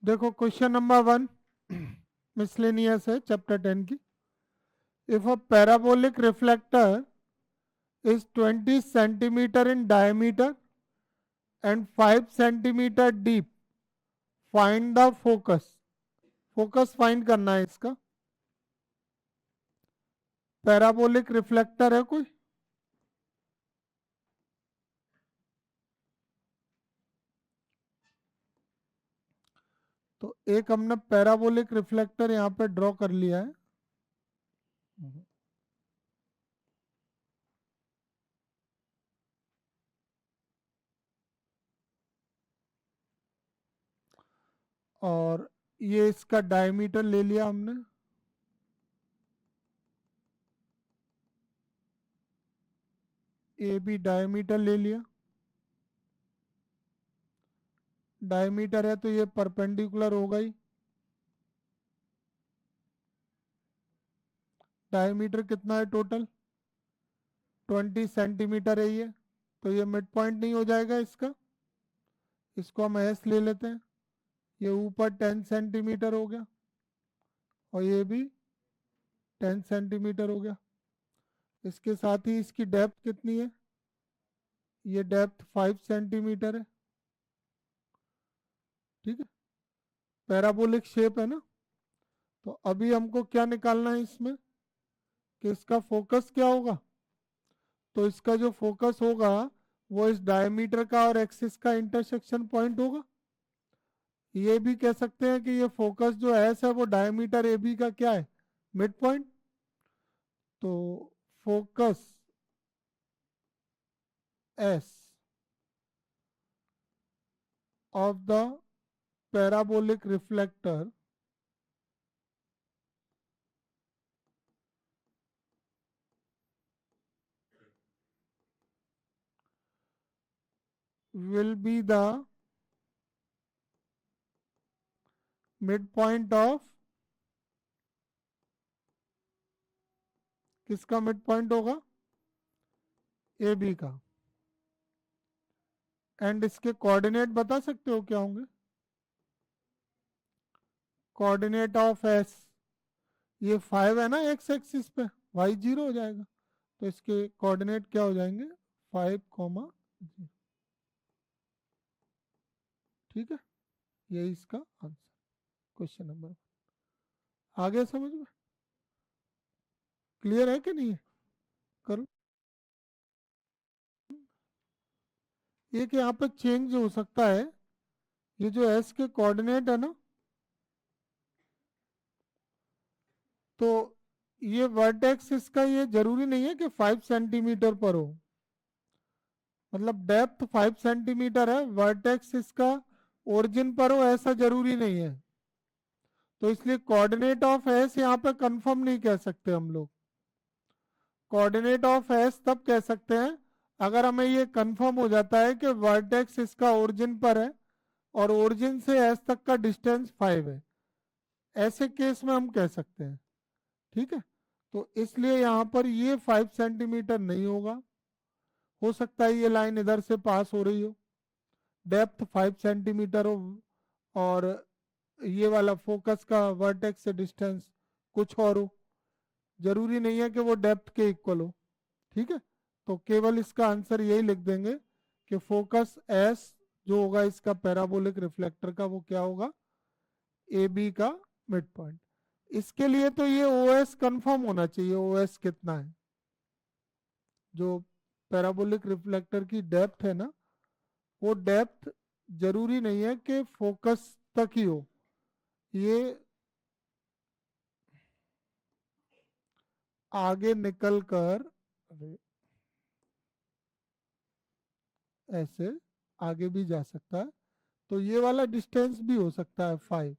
देखो question number 1 miscellaneous है chapter 10 की। If a parabolic reflector is 20 centimeter in diameter and 5 centimeter deep, find the focus। Focus find करना है इसका। Parabolic reflector है कोई, तो एक हमने पैराबोलिक रिफ्लेक्टर यहाँ पे ड्रॉ कर लिया है। और ये इसका डायमीटर ले लिया हमने, ए बी डायमीटर ले लिया। डायमीटर है तो ये परपेंडिकुलर होगा ही। डायमीटर कितना है टोटल, 20 सेंटीमीटर है ये, तो ये मिड पॉइंट नहीं हो जाएगा इसका। इसको हम एस ले लेते हैं। ये ऊपर 10 सेंटीमीटर हो गया और ये भी 10 सेंटीमीटर हो गया। इसके साथ ही इसकी डेप्थ कितनी है, ये डेप्थ 5 सेंटीमीटर है। ठीक है, पैराबोलिक शेप है ना। तो अभी हमको क्या निकालना है इसमें कि इसका फोकस क्या होगा। तो इसका जो फोकस होगा वो इस डायमीटर का और एक्सिस का इंटरसेक्शन पॉइंट होगा। ये भी कह सकते हैं कि ये फोकस जो एस है वो डायमीटर ए बी का क्या है, मिड पॉइंट। तो focus S of the parabolic reflector will be the midpoint of, किसका मिड पॉइंट होगा, ए बी का। एंड इसके कोऑर्डिनेट बता सकते हो क्या होंगे, कोऑर्डिनेट ऑफ एस, ये 5 है ना एक्स एक्सिस पे, वाई 0 हो जाएगा। तो इसके कोऑर्डिनेट क्या हो जाएंगे, 5, 0। ठीक है, यही इसका आंसर क्वेश्चन नंबर। आगे समझ में क्लियर है कि नहीं है, करो। एक यहाँ पे चेंज हो सकता है, ये जो एस के कोऑर्डिनेट है ना, तो ये वर्टेक्स इसका ये जरूरी नहीं है कि 5 सेंटीमीटर पर हो। मतलब डेप्थ 5 सेंटीमीटर है, वर्टेक्स इसका ओरिजिन पर हो ऐसा जरूरी नहीं है। तो इसलिए कोऑर्डिनेट ऑफ एस यहाँ पे कंफर्म नहीं कह सकते हम लोग। कोऑर्डिनेट ऑफ एस तब कह सकते हैं अगर हमें ये कंफर्म हो जाता है कि वर्टेक्स इसका ओरिजिन पर है और ओरिजिन से एस तक का डिस्टेंस 5 है। ऐसे केस में हम कह सकते हैं। ठीक है, तो इसलिए यहाँ पर ये 5 सेंटीमीटर नहीं होगा। हो सकता है ये लाइन इधर से पास हो रही हो, डेप्थ 5 सेंटीमीटर हो और ये वाला फोकस का वर्टेक्स से डिस्टेंस कुछ और हो। जरूरी नहीं है कि वो डेप्थ के इक्वल हो। ठीक है, तो केवल इसका आंसर यही लिख देंगे कि फोकस एस जो होगा इसका पैराबोलिक रिफ्लेक्टर का वो क्या होगा, ए बी का मिड पॉइंट। इसके लिए तो ये ओ एस कंफर्म होना चाहिए, ओ एस कितना है, जो पैराबोलिक रिफ्लेक्टर की डेप्थ है ना, वो डेप्थ जरूरी नहीं है कि फोकस तक ही हो। ये आगे निकल कर ऐसे आगे भी जा सकता है। तो ये वाला डिस्टेंस भी हो सकता है 5,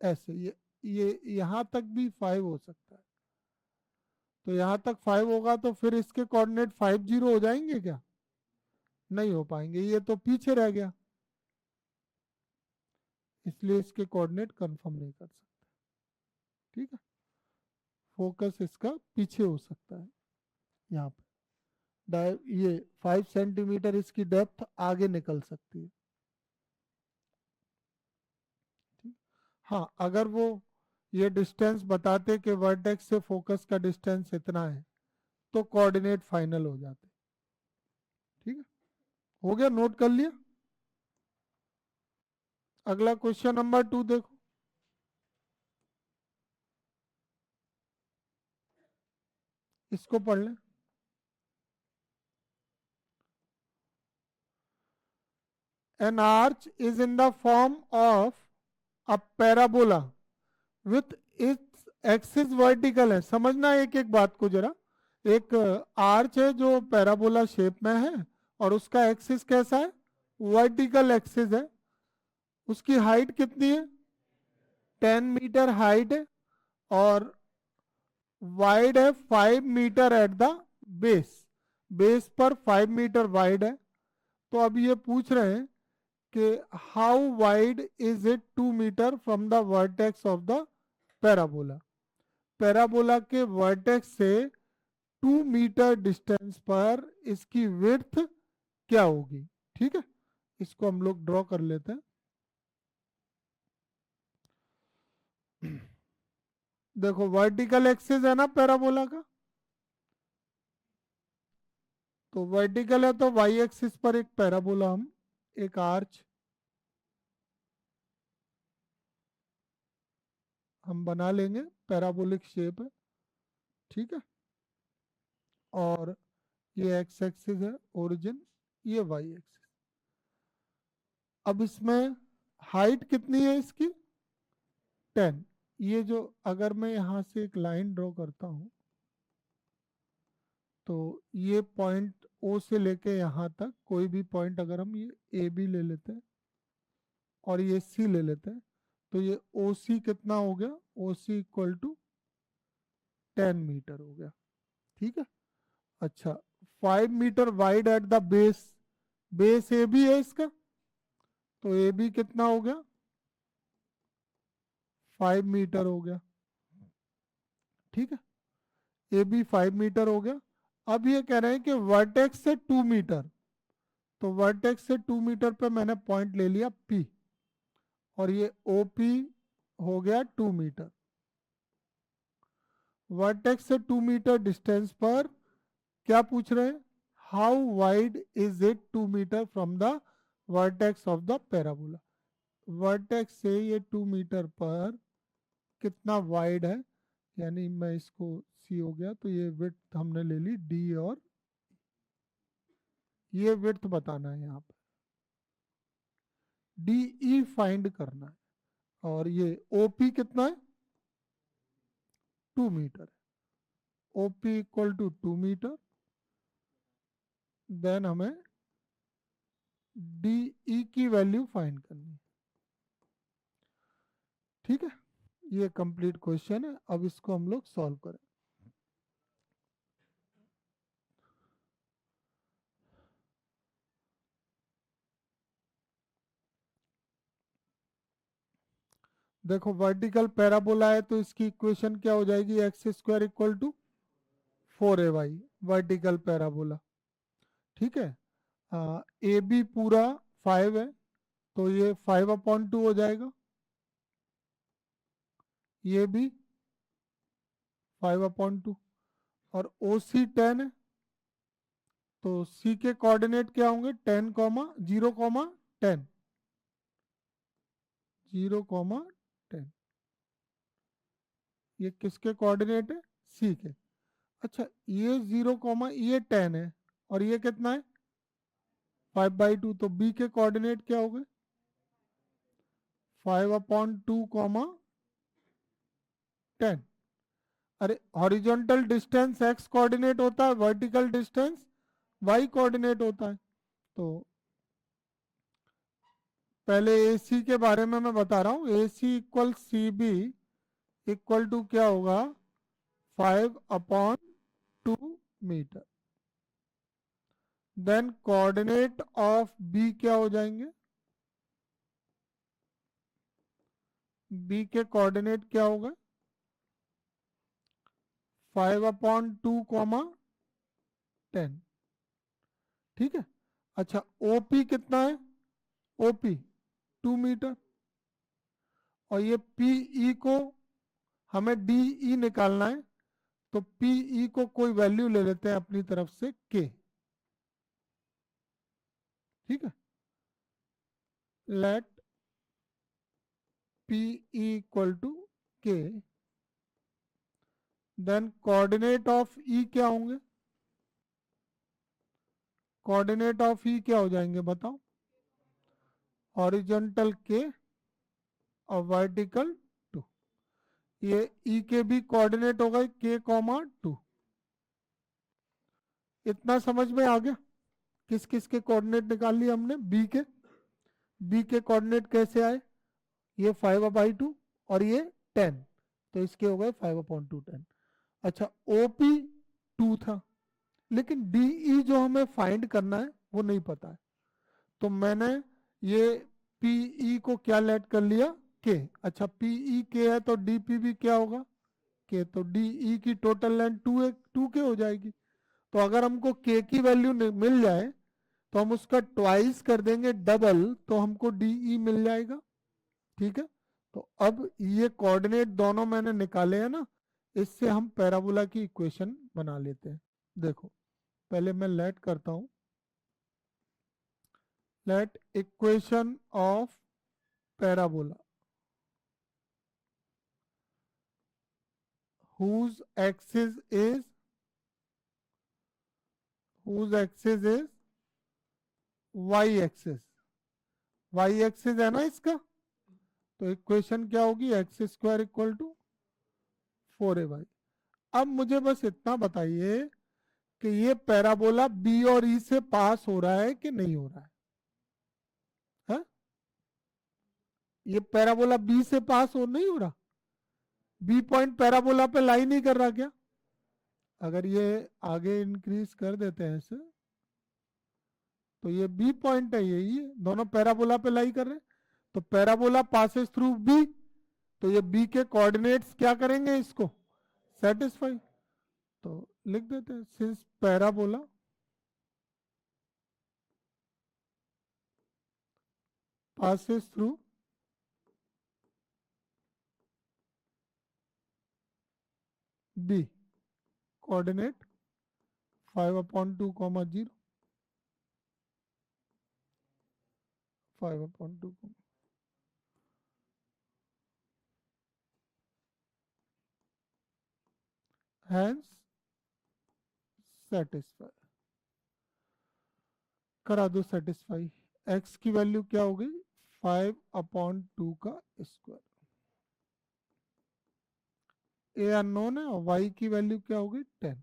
ऐसे ये यहाँ तक भी 5 हो सकता है। तो यहाँ तक 5 होगा तो फिर इसके कोऑर्डिनेट 5, 0 हो जाएंगे क्या, नहीं हो पाएंगे, ये तो पीछे रह गया। इसलिए इसके कोऑर्डिनेट कंफर्म नहीं कर सकते। ठीक है, फोकस इसका पीछे हो सकता है यहाँ पे। ये 5 सेंटीमीटर इसकी डेप्थ आगे निकल सकती है। हाँ, अगर वो ये डिस्टेंस बताते कि वर्टेक्स से फोकस का डिस्टेंस इतना है तो कोऑर्डिनेट फाइनल हो जाते। ठीक है, हो गया, नोट कर लिया। अगला क्वेश्चन नंबर 2 देखो। इसको पढ़ लें। An arch is in the form of a parabola with its axis vertical है। समझना एक एक बात को जरा। एक आर्च है जो पैराबोला शेप में है और उसका एक्सिस कैसा है, वर्टिकल एक्सिस है। उसकी हाइट कितनी है, 10 मीटर हाइट है और वाइड है 5 metre at the base. Base पर 5 मीटर वाइड है। तो अब ये पूछ रहे हैं कि how wide is it 2 metre from the vertex of the parabola. Parabola के वर्टेक्स से 2 मीटर डिस्टेंस पर इसकी विड्थ क्या होगी। ठीक है, इसको हम लोग ड्रॉ कर लेते हैं। देखो वर्टिकल एक्सिस है ना पैराबोला का, तो वर्टिकल है तो वाई एक्सिस पर एक पैराबोला, हम एक आर्च हम बना लेंगे, पैराबोलिक शेप है। ठीक है, और ये एक्स एक्सिस है ओरिजिन, ये वाई एक्सिस। अब इसमें हाइट कितनी है इसकी, 10। ये जो अगर मैं यहाँ से एक लाइन ड्रॉ करता हूँ तो ये पॉइंट ओ से लेके यहाँ तक कोई भी पॉइंट अगर हम ये ए बी ले लेते हैं और ये सी ले लेते हैं तो ये ओ सी कितना हो गया, O C equal to 10 metre हो गया। ठीक है, अच्छा 5 metre wide at the base, base A B है इसका, तो ए बी कितना हो गया, 5 मीटर हो गया। ठीक है, ए बी 5 मीटर हो गया। अब ये कह रहे हैं कि वर्टेक्स से 2 मीटर, तो वर्टेक्स से 2 मीटर पे मैंने पॉइंट ले लिया पी और ये ओ पी हो गया 2 मीटर। वर्टेक्स से 2 मीटर डिस्टेंस पर क्या पूछ रहे हैं, how wide is it 2 metre from the vertex of the parabola. Vertex से ये 2 मीटर पर कितना वाइड है, यानी मैं इसको सी हो गया तो ये विड्थ हमने ले ली डी और ये विड्थ बताना है यहाँ पर, डी ई फाइंड करना है। और ये ओपी कितना है, 2 मीटर है। OP equal to 2 metre, then हमें डी ई की वैल्यू फाइंड करनी है। ठीक है, ये कंप्लीट क्वेश्चन है। अब इसको हम लोग सॉल्व करें। देखो वर्टिकल पैराबोला है तो इसकी इक्वेशन क्या हो जाएगी, X square equal to 4ay vertical parabola. ठीक है, ए बी पूरा 5 है तो ये 5/2 हो जाएगा, ये भी 5/2 और ओ सी 10 है तो सी के कोऑर्डिनेट क्या होंगे, 10, 0, 10, 0, 10। ये किसके कोऑर्डिनेट है, सी के। अच्छा ये 0, ये 10 है और ये कितना है 5/2, तो बी के कोऑर्डिनेट क्या हो गए, 5/2, 10। अरे हॉरिजॉन्टल डिस्टेंस एक्स कोऑर्डिनेट होता है, वर्टिकल डिस्टेंस वाई कोऑर्डिनेट होता है। तो पहले ए सी के बारे में मैं बता रहा हूँ, A C equal C B equal to क्या होगा, 5/2 metre. Then coordinate of B क्या हो जाएंगे, बी के कोऑर्डिनेट क्या होगा, 5/2, 10। ठीक है, अच्छा ओपी कितना है, ओपी 2 मीटर और ये पीई को हमें डीई निकालना है, तो पीई को कोई वैल्यू ले लेते हैं अपनी तरफ से के। ठीक है, लेट पीई इक्वल टू के, देन कोऑर्डिनेट ऑफ ई क्या होंगे? कोऑर्डिनेट ऑफ ई क्या हो जाएंगे बताओ? हॉरिजॉन्टल के और वर्टिकल 2। ये ई के भी कोऑर्डिनेट हो गए के कॉमा 2। इतना समझ में आ गया? किस किस के कोऑर्डिनेट निकाल लिए हमने? बी के कोऑर्डिनेट कैसे आए? ये 5/2 और ये 10, तो इसके हो गए 5/2 10। अच्छा, ओपी 2 था, लेकिन डीई जो हमें फाइंड करना है वो नहीं पता है, तो मैंने ये पीई को क्या लेट कर लिया? के। अच्छा, पीई के है तो डीपी भी क्या होगा? के। तो डीई की टोटल लेंथ 2 के हो जाएगी। तो अगर हमको के की वैल्यू मिल जाए तो हम उसका ट्वाइस कर देंगे, डबल, तो हमको डीई मिल जाएगा। ठीक है, तो अब ये कोऑर्डिनेट दोनों मैंने निकाले हैं ना, इससे हम पैराबोला की इक्वेशन बना लेते हैं। देखो, पहले मैं लेट करता हूं, let equation of parabola whose axis is y axis. y axis है ना इसका, तो इक्वेशन क्या होगी? X square equal to 4ay। अब मुझे बस इतना बताइए कि ये पैराबोला बी और ई से पास हो रहा है कि नहीं हो रहा है? हा? ये पैराबोला बी से पास हो नहीं हो रहा? बी पॉइंट पैराबोला पे लाई नहीं कर रहा क्या? अगर ये आगे इंक्रीज कर देते हैं इसे, तो ये बी पॉइंट है, यही है, दोनों पैराबोला पे लाई कर रहे हैं, तो पैराबोला पासेस थ्रू बी, तो ये बी के कोऑर्डिनेट्स क्या करेंगे? इसको सेटिस्फाई। तो लिख देते हैं, since parabola passes through B, coordinate 5/2, 0, 5/2, hence satisfy। करा दो सेटिस्फाई। x की वैल्यू क्या हो गई? 5/2 का स्क्वायर। ए अननोन है और y की वैल्यू क्या हो गई? 10।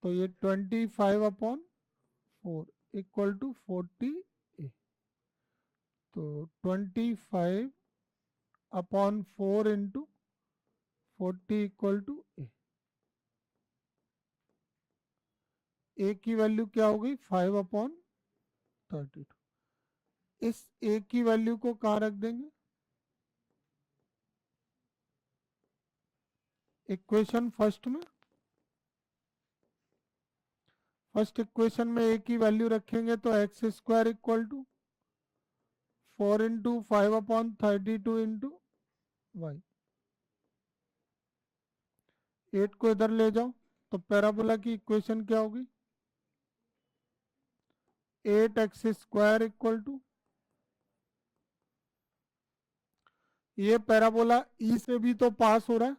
तो ये 25/4 इक्वल टू 40a। तो 25/4 इंटू 40 इक्वल टू ए की वैल्यू क्या हो गई? 5/32। इस ए की वैल्यू को कहाँ रख देंगे? इक्वेशन फर्स्ट में। फर्स्ट इक्वेशन में ए की वैल्यू रखेंगे तो X square equal to 4 into 5/32 into Y. 8 को इधर ले जाओ तो पैराबोला की इक्वेशन क्या होगी? 8x स्क्वायर इक्वल टू, ये पैराबोला ई से भी तो पास हो रहा है,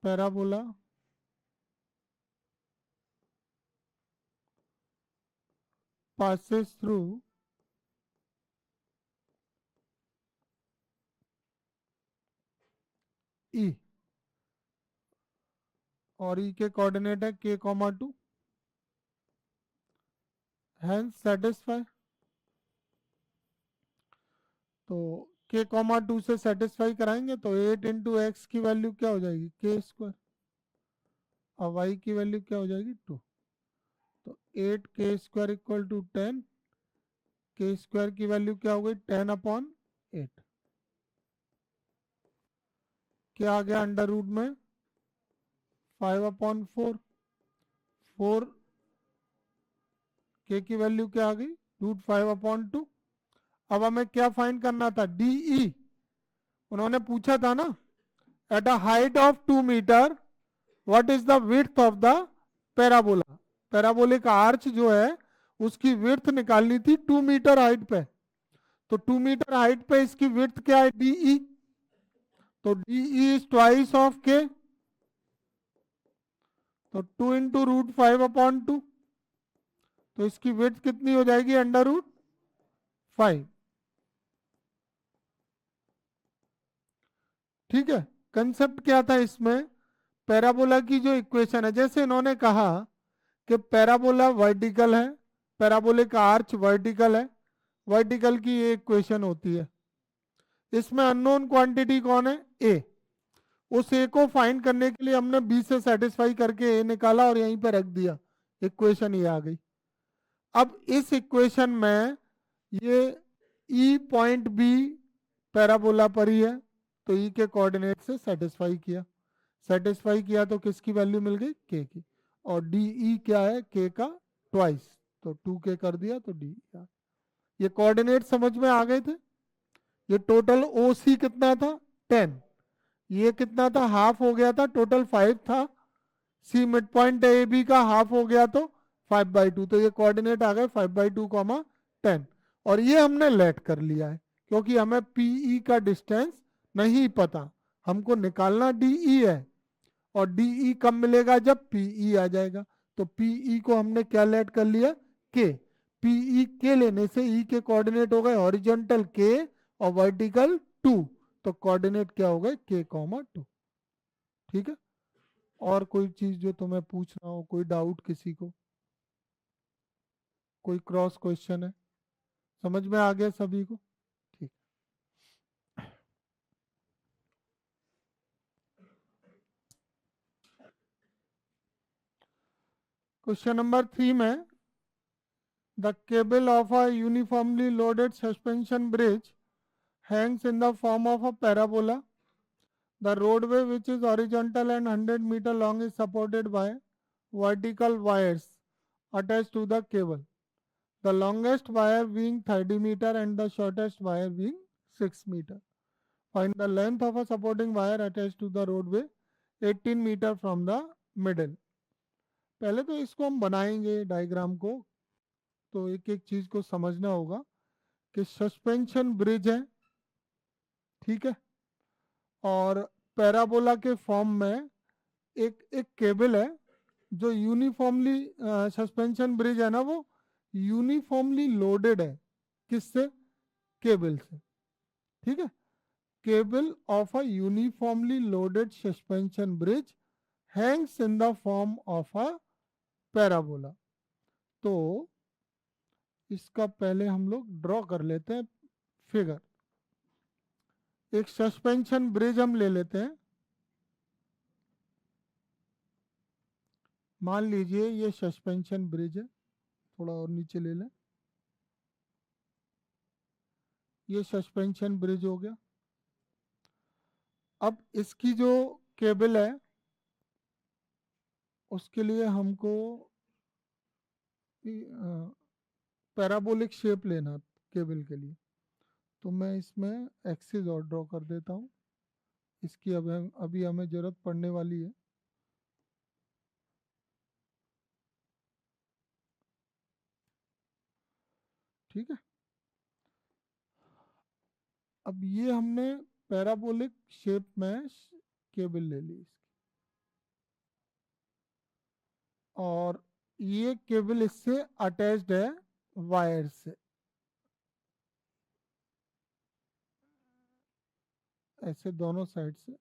पैराबोला passes through ई, और ई के कोऑर्डिनेट है k,2, हैंस सेटिस्फाई। तो k,2 से सेटिस्फाई कराएंगे तो 8 इंटू एक्स की वैल्यू क्या हो जाएगी? के स्क्वायर, और वाई की वैल्यू क्या हो जाएगी? 2। तो 8k² इक्वल टू 10, के स्क्वायर की वैल्यू क्या हो गई? 10/8। क्या आ गया अंडर रूट में? 5/4। 4 के की वैल्यू क्या आ गई? √5/2। अब हमें क्या फाइंड करना था, डीई। उन्होंने पूछा था ना, at a height of 2 metre what is the width of the parabola. Parabolic arch जो है उसकी विड्थ निकालनी थी 2 मीटर हाइट पे। तो 2 मीटर हाइट पे इसकी विड्थ क्या है, डीई। तो डीई इज ट्वाइस ऑफ के, तो 2 × √5/2। तो इसकी विड्थ कितनी हो जाएगी, √5। ठीक है। कंसेप्ट क्या था इसमें, पैराबोला की जो इक्वेशन है, जैसे इन्होंने कहा कि पैराबोला वर्टिकल है, पैराबोलिक आर्च वर्टिकल है, वर्टिकल की ये इक्वेशन होती है। इसमें अननोन क्वांटिटी कौन है, ए। उस ए को फाइंड करने के लिए हमने बी से सेटिस्फाई करके ए निकाला और यहीं पे रख दिया, इक्वेशन ये आ गई। अब इस इक्वेशन में ये ई पॉइंट बी पैराबोला पर ही है, तो ई के कोऑर्डिनेट से सेटिस्फाई किया। सेटिस्फाई किया तो किसकी वैल्यू मिल गई, के की। और डी ई क्या है, के का ट्वाइस, तो 2 के कर दिया तो डी। ये कोऑर्डिनेट समझ में आ गए थे। ये टोटल ओ सी कितना था, 10। ये कितना था, हाफ हो गया था, टोटल 5 था। सी मिड पॉइंट ए बी का हाफ हो गया तो 5/2। तो ये कोऑर्डिनेट आ गए 5/2, 10। और ये हमने लेट कर लिया है क्योंकि हमें पीई का डिस्टेंस नहीं पता, हमको निकालना डीई है। और डीई कब मिलेगा, जब पीई आ जाएगा। तो पीई को हमने क्या लेट कर लिया, के। पीई के लेने से ई के कोऑर्डिनेट हो गए हॉरिजॉन्टल के और वर्टिकल 2। तो कोऑर्डिनेट क्या हो गए, k, 2। ठीक है। और कोई चीज जो तुम्हें पूछना हो, कोई डाउट किसी को, कोई क्रॉस क्वेश्चन है, समझ में आ गया सभी को, ठीक। क्वेश्चन नंबर 3 में, the cable of a uniformly loaded suspension bridge hangs in the form of a parabola. The roadway, which is horizontal and 100 meter long, is supported by vertical wires attached to the cable. The longest wire being 30 meter and the shortest wire being 6 meter. Find the length of a supporting wire attached to the roadway 18 meter from the middle. पहले तो इसको हम बनाएंगे diagram को, तो एक एक चीज को समझना होगा कि सस्पेंशन ब्रिज है, ठीक है, और पैराबोला के फॉर्म में एक एक केबल है जो यूनिफॉर्मली, सस्पेंशन ब्रिज है ना, वो यूनिफॉर्मली लोडेड है, किससे, केबल से। ठीक है। Cable of a uniformly loaded suspension bridge Hanks in the form of a parabola. तो इसका पहले हम लोग ड्रॉ कर लेते हैं फिगर। एक सस्पेंशन ब्रिज हम ले लेते हैं, मान लीजिए ये सस्पेंशन ब्रिज है, थोड़ा और नीचे ले लें, ये सस्पेंशन ब्रिज हो गया। अब इसकी जो केबल है उसके लिए हमको पैराबोलिक शेप लेना केबल के लिए, तो मैं इसमें एक्सिस और ड्रॉ कर देता हूँ। इसकी अभी हमें ज़रूरत पड़ने वाली है। ठीक है। अब ये हमने पैराबोलिक शेप में केबल ले ली इसकी, और ये केबल इससे अटैच्ड है वायर से, ऐसे दोनों साइड से।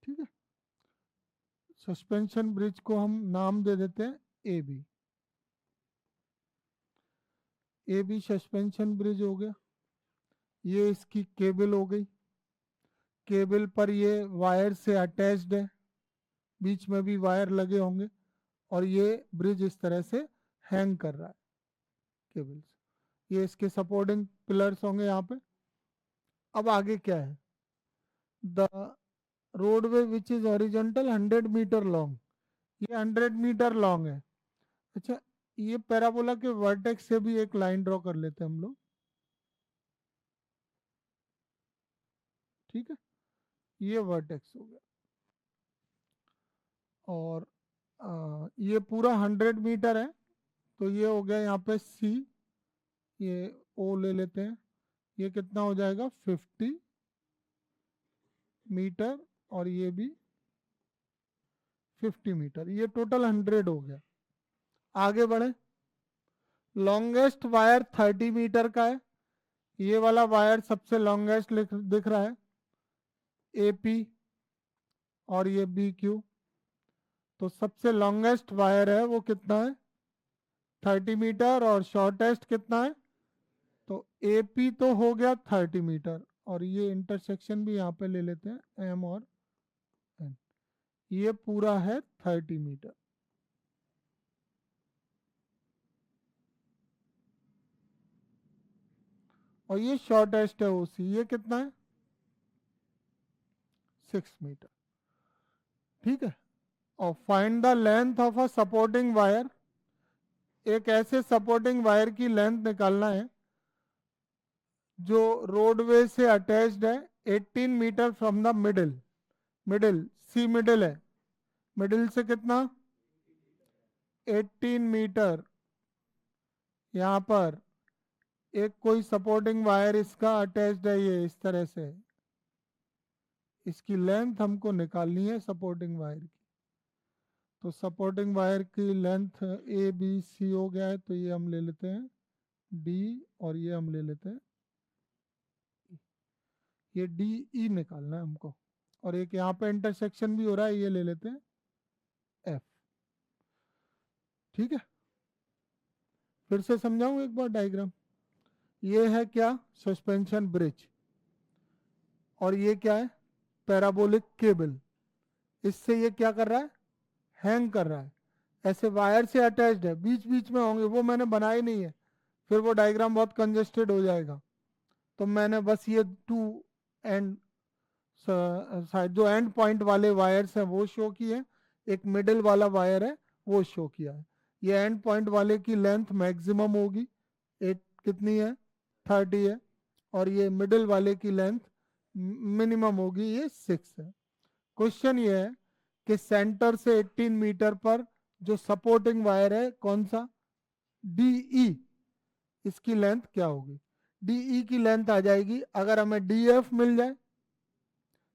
ठीक है। सस्पेंशन ब्रिज को हम नाम दे देते हैं A B. A B suspension bridge हो गया। ये इसकी केबल हो गई, केबल पर ये वायर से अटैच्ड है, बीच में भी वायर लगे होंगे और ये ब्रिज इस तरह से हैंग कर रहा है केबल्स। ये इसके सपोर्टिंग पिलर्स होंगे यहाँ पे। अब आगे क्या है, the roadway which is horizontal 100 metre long, ये 100 मीटर लॉन्ग है। अच्छा, ये पैराबोला के वर्टेक्स से भी एक लाइन ड्रॉ कर लेते हैं हम लोग, ठीक है, ये वर्टेक्स हो गया। और ये पूरा 100 मीटर है, तो ये हो गया यहाँ पे सी, ये ओ ले लेते हैं, ये कितना हो जाएगा 50 मीटर, और ये भी 50 मीटर, ये टोटल 100 हो गया। आगे बढ़े, लॉन्गेस्ट वायर 30 मीटर का है, ये वाला वायर सबसे लॉन्गेस्ट दिख रहा है, AP और ये BQ। तो सबसे लॉन्गेस्ट वायर है वो कितना है 30 मीटर, और शॉर्टेस्ट कितना है, तो AP तो हो गया 30 मीटर, और ये इंटरसेक्शन भी यहाँ पे ले लेते हैं M और N, ये पूरा है 30 मीटर। और ये शॉर्टेस्ट है OC, ये कितना है 6 मीटर, ठीक है। और find the length of a supporting wire, एक ऐसे सपोर्टिंग वायर की लेंथ निकालना है जो रोडवे से अटैच्ड है 18 metre from the middle, middle C middle है, मिडिल से कितना 18 मीटर, यहाँ पर एक कोई सपोर्टिंग वायर इसका अटैच्ड है, ये इस तरह से, इसकी लेंथ हमको निकालनी है सपोर्टिंग वायर की। तो सपोर्टिंग वायर की लेंथ ABC हो गया है, तो ये हम ले लेते हैं D, और ये हम ले लेते हैं, ये DE निकालना है हमको, और एक यहाँ पे इंटरसेक्शन भी हो रहा है, ये ले लेते हैं F, ठीक है। फिर से समझाऊं एक बार डायग्राम, ये है क्या सस्पेंशन ब्रिज, और ये क्या है पैराबोलिक केबल, इससे ये क्या कर रहा है हैंग कर रहा है, ऐसे वायर से अटैच्ड है, बीच बीच में होंगे, वो मैंने बनाए नहीं है, फिर वो डायग्राम बहुत कंजेस्टेड हो जाएगा, तो मैंने बस ये 2 एंड जो एंड पॉइंट वाले वायर्स हैं वो शो किए, एक मिडिल वाला वायर है वो शो किया है। ये एंड पॉइंट वाले की लेंथ मैक्सिमम होगी, कितनी है 30 है, और ये मिडिल वाले की लेंथ मिनिमम होगी, ये 6 है। क्वेश्चन ये है कि सेंटर से 18 मीटर पर जो सपोर्टिंग वायर है कौन सा DE, इसकी लेंथ क्या होगी, DE की लेंथ आ जाएगी, अगर हमें DF मिल जाए,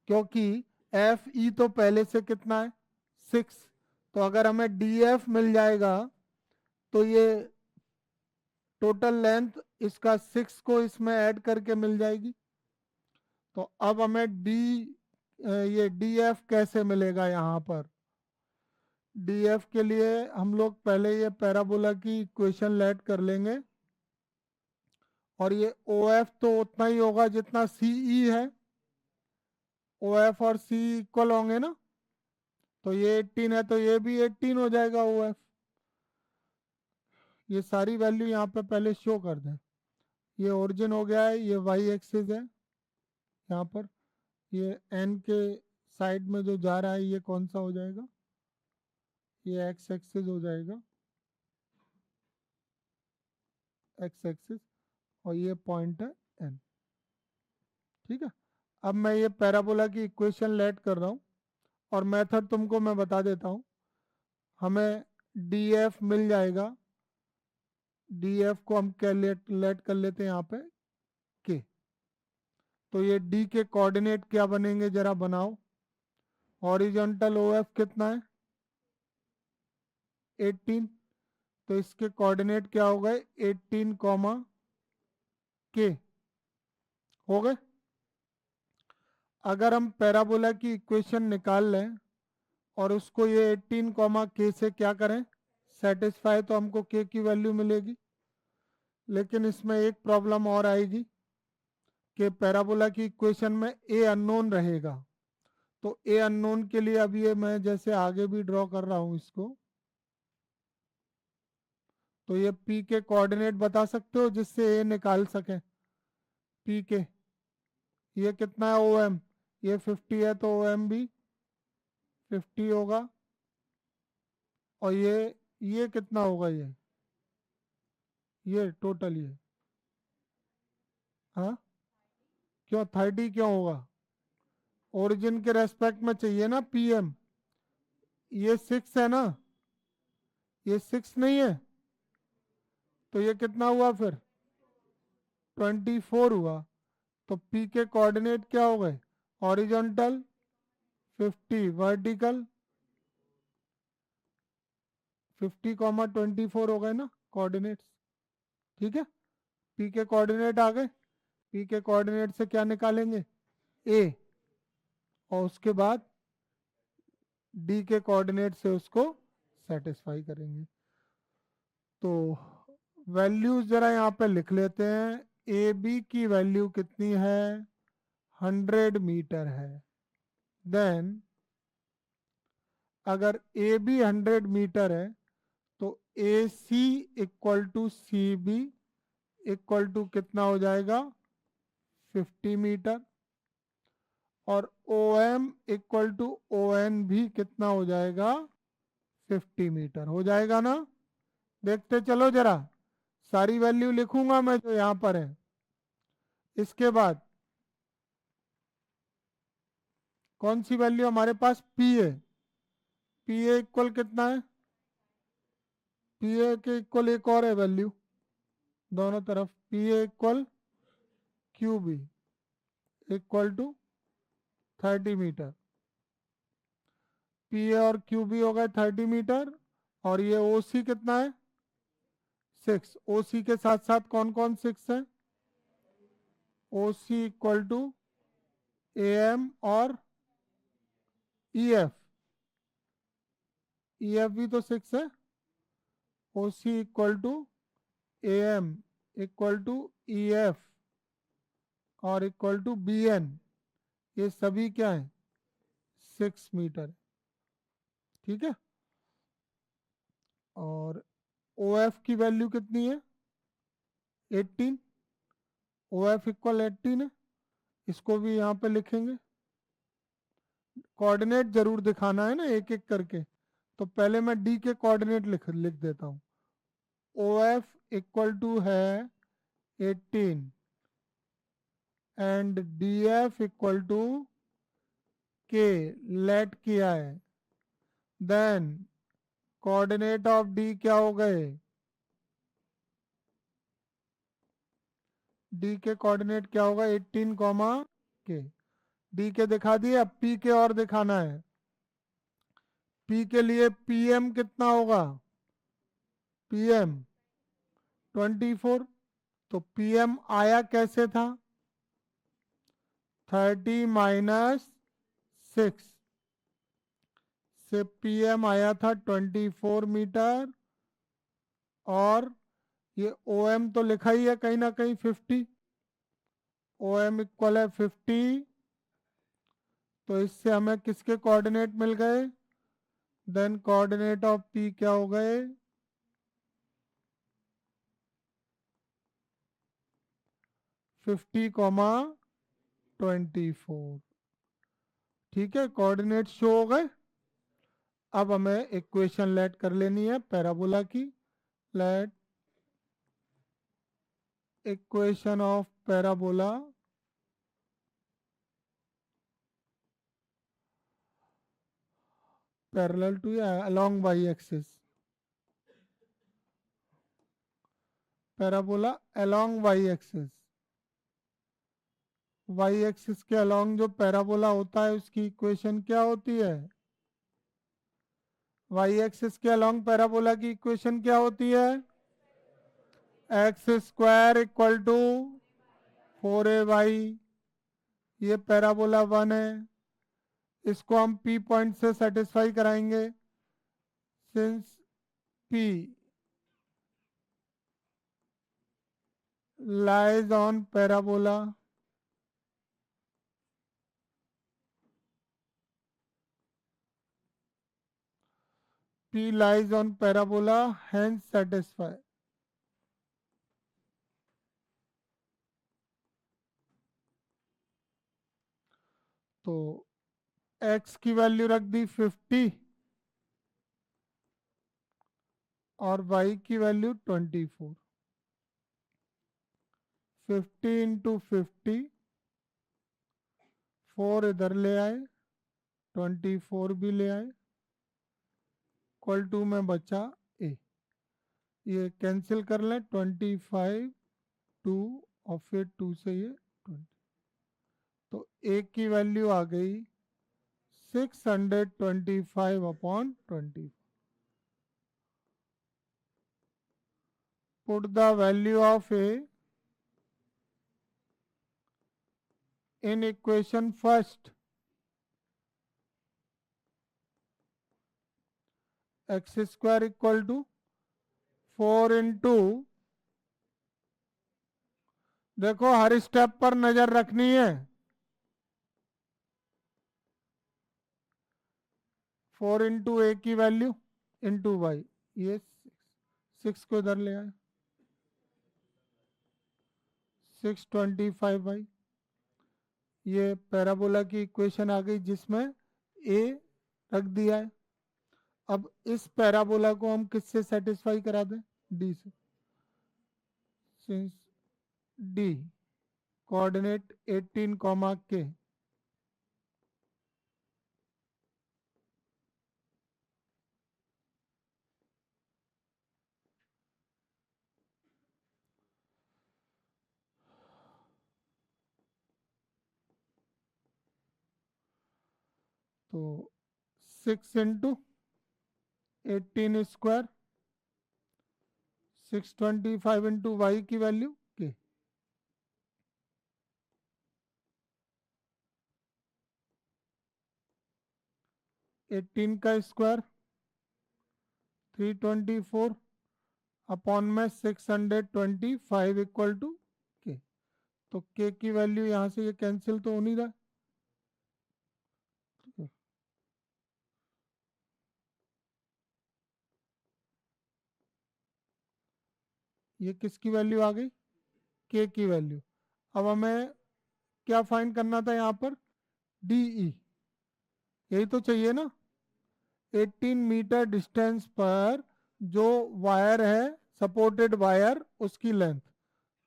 क्योंकि FE तो पहले से कितना है 6, तो अगर हमें DF मिल जाएगा तो ये टोटल लेंथ इसका 6 को इसमें ऐड करके मिल जाएगी। तो अब हमें ये DF कैसे मिलेगा, यहाँ पर DF के लिए हम लोग पहले ये पैराबोला की इक्वेशन लेट कर लेंगे, और ये OF तो उतना ही होगा जितना CE है, OF और C इक्वल होंगे ना, तो ये 18 है तो ये भी 18 हो जाएगा OF। ये सारी वैल्यू यहाँ पे पहले शो कर दें, ये ओरिजिन हो गया है, ये Y एक्सिस है यहाँ पर, ये N के साइड में जो जा रहा है ये कौन सा हो जाएगा, ये X एक्सिस हो जाएगा, X एक्सिस, और ये पॉइंट है N, ठीक है। अब मैं ये पैराबोला की इक्वेशन लेट कर रहा हूँ, और मेथड तुमको मैं बता देता हूँ, हमें DF मिल जाएगा, DF को हम क्या लेट कर लेते हैं यहाँ पे K, तो ये D के कोऑर्डिनेट क्या बनेंगे जरा बनाओ, हॉरिजॉन्टल OF कितना है 18, तो इसके कोऑर्डिनेट क्या हो गए 18, K हो गए। अगर हम पैराबोला की इक्वेशन निकाल लें और उसको ये 18, K से क्या करें सेटिस्फाई, तो हमको K की वैल्यू मिलेगी। लेकिन इसमें एक प्रॉब्लम और आएगी कि पैराबोला की इक्वेशन में A अननोन रहेगा, तो ए अननोन के लिए अब ये मैं जैसे आगे भी ड्रॉ कर रहा हूं इसको, तो ये पी के कोऑर्डिनेट बता सकते हो जिससे ए निकाल सके। पी के ये कितना है ओ एम, ये 50 है तो ओ एम भी 50 होगा। और ये कितना होगा, ये टोटल ये, हाँ क्यों 30 क्यों होगा, ओरिजिन के रेस्पेक्ट में चाहिए ना पीएम। ये 6 है ना, ये 6 नहीं है, तो ये कितना हुआ फिर 24 हुआ। तो पी के कोऑर्डिनेट क्या हो गए, हॉरिजॉन्टल 50, वर्टिकल 50, 24 हो गए ना कोऑर्डिनेट्स। ठीक है, पी के कोऑर्डिनेट आ गए। पी के कोऑर्डिनेट से क्या निकालेंगे, ए, और उसके बाद डी के कोऑर्डिनेट से उसको सेटिस्फाई करेंगे। तो वैल्यूज जरा यहाँ पे लिख लेते हैं। ए बी की वैल्यू कितनी है, 100 मीटर है। देन अगर ए बी 100 मीटर है तो A C equal to C B equal to कितना हो जाएगा 50 मीटर, और O M equal to O N भी कितना हो जाएगा 50 मीटर हो जाएगा ना। देखते चलो जरा, सारी वैल्यू लिखूंगा मैं जो यहाँ पर है। इसके बाद कौन सी वैल्यू हमारे पास पी है, पी ए इक्वल कितना है, पी ए के इक्वल एक और है वैल्यू दोनों तरफ, P A equal Q B equal to 30 metre. P A और क्यू बी हो गए 30 मीटर, और ये ओ सी कितना है 6। ओ सी के साथ साथ कौन कौन 6 है, O C equal to A M और ई एफ, ई एफ भी तो 6 है। O C equal to A M equal to E F और इक्वल टू बी एन, ये सभी क्या है 6 मीटर। ठीक है, और ओ एफ की वैल्यू कितनी है 18, ओ एफ इक्वल 18 है। इसको भी यहाँ पे लिखेंगे, कोऑर्डिनेट जरूर दिखाना है ना एक एक करके। तो पहले मैं डी के कोऑर्डिनेट लिख देता हूँ। ओ एफ इक्वल टू है 18 and D F equal to K, let किया है। देन कोऑर्डिनेट ऑफ डी क्या हो गए, डी के कोऑर्डिनेट क्या होगा 18 कॉमा के, डी के दिखा दिए। अब पी के और दिखाना है। पी के लिए पीएम कितना होगा, पीएम 24। तो पीएम आया कैसे था 30 माइनस 6 से पीएम आया था 24 मीटर, और ये ओ एम तो लिखा ही है कहीं ना कहीं 50, ओ एम इक्वल है 50। तो इससे हमें किसके कोऑर्डिनेट मिल गए, देन कोऑर्डिनेट ऑफ पी क्या हो गए 50, 24। ठीक है, कोऑर्डिनेट शो हो गए। अब हमें इक्वेशन लेट कर लेनी है पैराबोला की। Let equation of parabola parallel to या along Y axis, parabola along Y axis, Y axis के अलोंग जो पैराबोला होता है उसकी इक्वेशन क्या होती है, वाई एक्सिस के अलोंग पैराबोला की इक्वेशन क्या होती है, X square equal to 4a/, ये पैराबोला 1 है। इसको हम पी पॉइंट से सेटिस्फाई कराएंगे। Since P lies on parabola, P lies on parabola, hence satisfy. तो x की वैल्यू रख दी 50 और y की वैल्यू 24। 50 इंटू 50, 4 इधर ले आए, 24 भी ले आए, इक्वल टू में बचा a। ये कैंसिल कर लें, 25 2 और फिर 2 से ये 20। तो a की वैल्यू आ गई 625/20। Put the value of a in equation first. X square equal to 4 into, देखो हर स्टेप पर नजर रखनी है। 4 इंटू ए की वैल्यू इंटू वाई, ये 6 को इधर ले आए, 625 वाई। ये पैराबोला की इक्वेशन आ गई जिसमें ए रख दिया है। अब इस पैराबोला को हम किससे सेटिस्फाई करा दें? डी से। सिंस डी कोऑर्डिनेट 18, के, तो 6 इंटू 18 स्क्वायर, 625 इंटू वाई की वैल्यू के, 18 का स्क्वायर 324 अपॉन में 625 इक्वल टू के। तो के की वैल्यू यहाँ से ये कैंसिल तो हो नहीं रहा। ये किसकी वैल्यू आ गई? के की वैल्यू। अब हमें क्या फाइंड करना था यहाँ पर? डीई, यही तो चाहिए ना। 18 मीटर डिस्टेंस पर जो वायर है, सपोर्टेड वायर, उसकी लेंथ।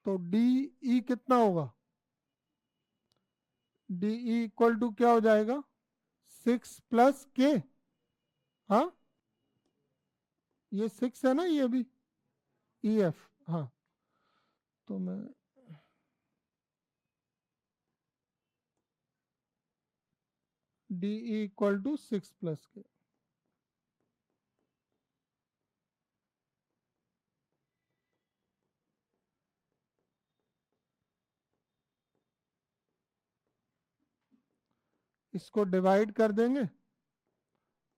तो डीई कितना होगा? डीई इक्वल टू क्या हो जाएगा? 6 प्लस के। हाँ, ये 6 है ना, ये भी ई एफ। हाँ, तो मैं डी इक्वल टू 6 प्लस के। इसको डिवाइड कर देंगे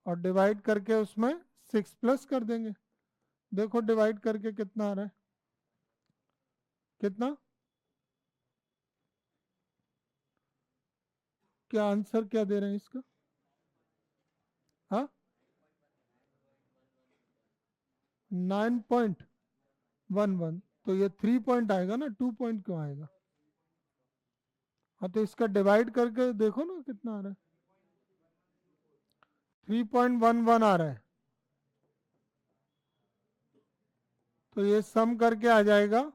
और डिवाइड करके उसमें 6 प्लस कर देंगे। देखो डिवाइड करके कितना आ रहा है? कितना? क्या आंसर क्या दे रहे हैं इसका? हाँ, 9.11। तो ये 3 पॉइंट आएगा ना, 2 पॉइंट क्यों आएगा? हाँ, तो इसका डिवाइड करके देखो ना कितना आ रहा है। 3.11 आ रहा है। तो ये सम करके आ जाएगा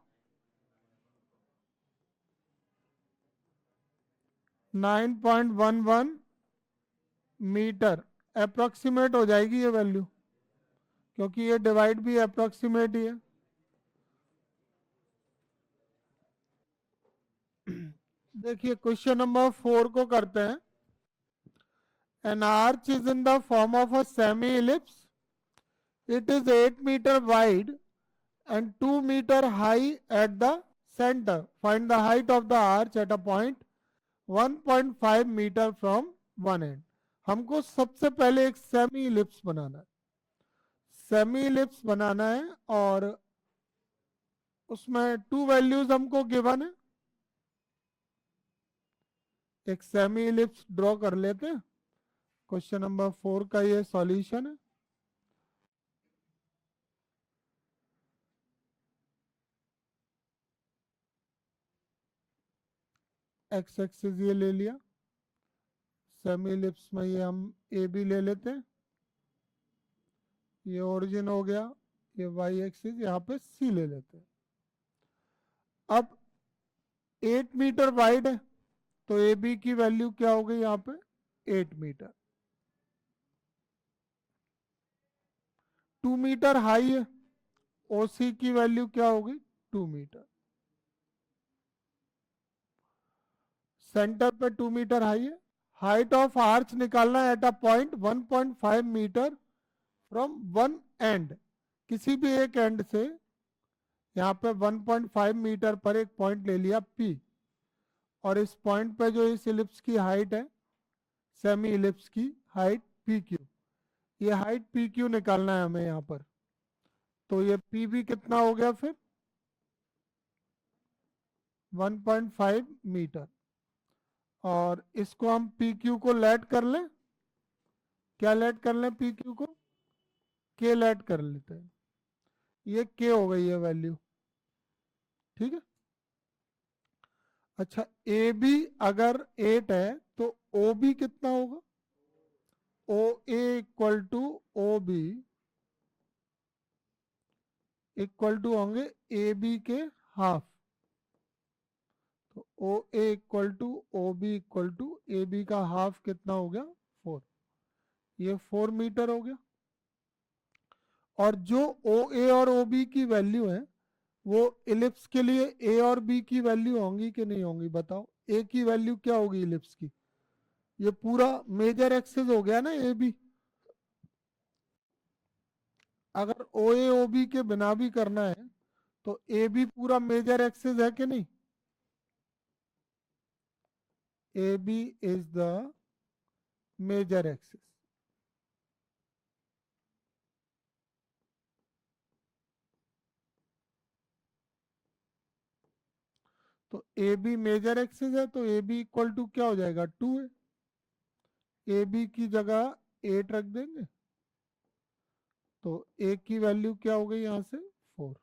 9.11 मीटर। अप्रोक्सीमेट हो जाएगी ये वैल्यू, क्योंकि ये डिवाइड भी अप्रोक्सीमेट ही है। देखिए क्वेश्चन नंबर 4 को करते हैं। An arch is in the form of a semi-ellipse. It is 8 meter wide and 2 meter high at the center. Find the height of the arch at a point 1.5 meter from one end. हमको सबसे पहले एक semi ellipse बनाना है। Semi ellipse बनाना है और उसमें 2 values हमको given है। एक सेमी इलिप्स ड्रॉ कर लेते हैं। क्वेश्चन नंबर 4 का ये सॉल्यूशन है। एक्स एक्सिस ये ले लिया, सेमी इलिप्स में ये हम ए बी ले लेते हैं, ये ओरिजिन हो गया, ये वाई एक्सिस यहाँ पे सी ले लेते हैं। अब 8 मीटर वाइड है तो ए बी की वैल्यू क्या हो गई यहाँ पे 8 मीटर। 2 मीटर हाई है, ओ सी की वैल्यू क्या होगी 2 मीटर। सेंटर पे 2 मीटर हाई है, हाइट ऑफ आर्च निकालना है at a point 1.5 metre from one end, किसी भी एक एंड से यहाँ पे 1.5 मीटर पर एक पॉइंट ले लिया P, और इस पॉइंट पे जो इस इलिप्स की हाइट है, सेमी इलिप्स की हाइट पी क्यू, ये हाइट पी क्यू निकालना है हमें यहाँ पर। तो ये पी भी कितना हो गया फिर 1.5 मीटर, और इसको हम पी क्यू को लेट कर लें, क्या लेट कर लें पी क्यू को, के लेट कर लेते हैं, ये के हो गई है वैल्यू, ठीक है। अच्छा ए बी अगर 8 है तो ओ बी कितना होगा, O A equal to O B equal to होंगे ए बी के हाफ, तो O A equal to O B equal to A B का हाफ कितना हो गया 4, ये 4 मीटर हो गया। और जो ओ ए और ओ बी की वैल्यू है वो इलिप्स के लिए ए और बी की वैल्यू होंगी कि नहीं होंगी बताओ, ए की वैल्यू क्या होगी इलिप्स की, ये पूरा मेजर एक्सिस हो गया ना ए बी, अगर ओ ए ओ बी के बिना भी करना है तो ए बी पूरा मेजर एक्सिस है कि नहीं, A B is the major axis. तो ए बी मेजर एक्सिस है तो ए बी इक्वल टू क्या हो जाएगा 2 है, ए बी की जगह 8 रख देंगे, तो ए की वैल्यू क्या हो गई यहाँ से 4,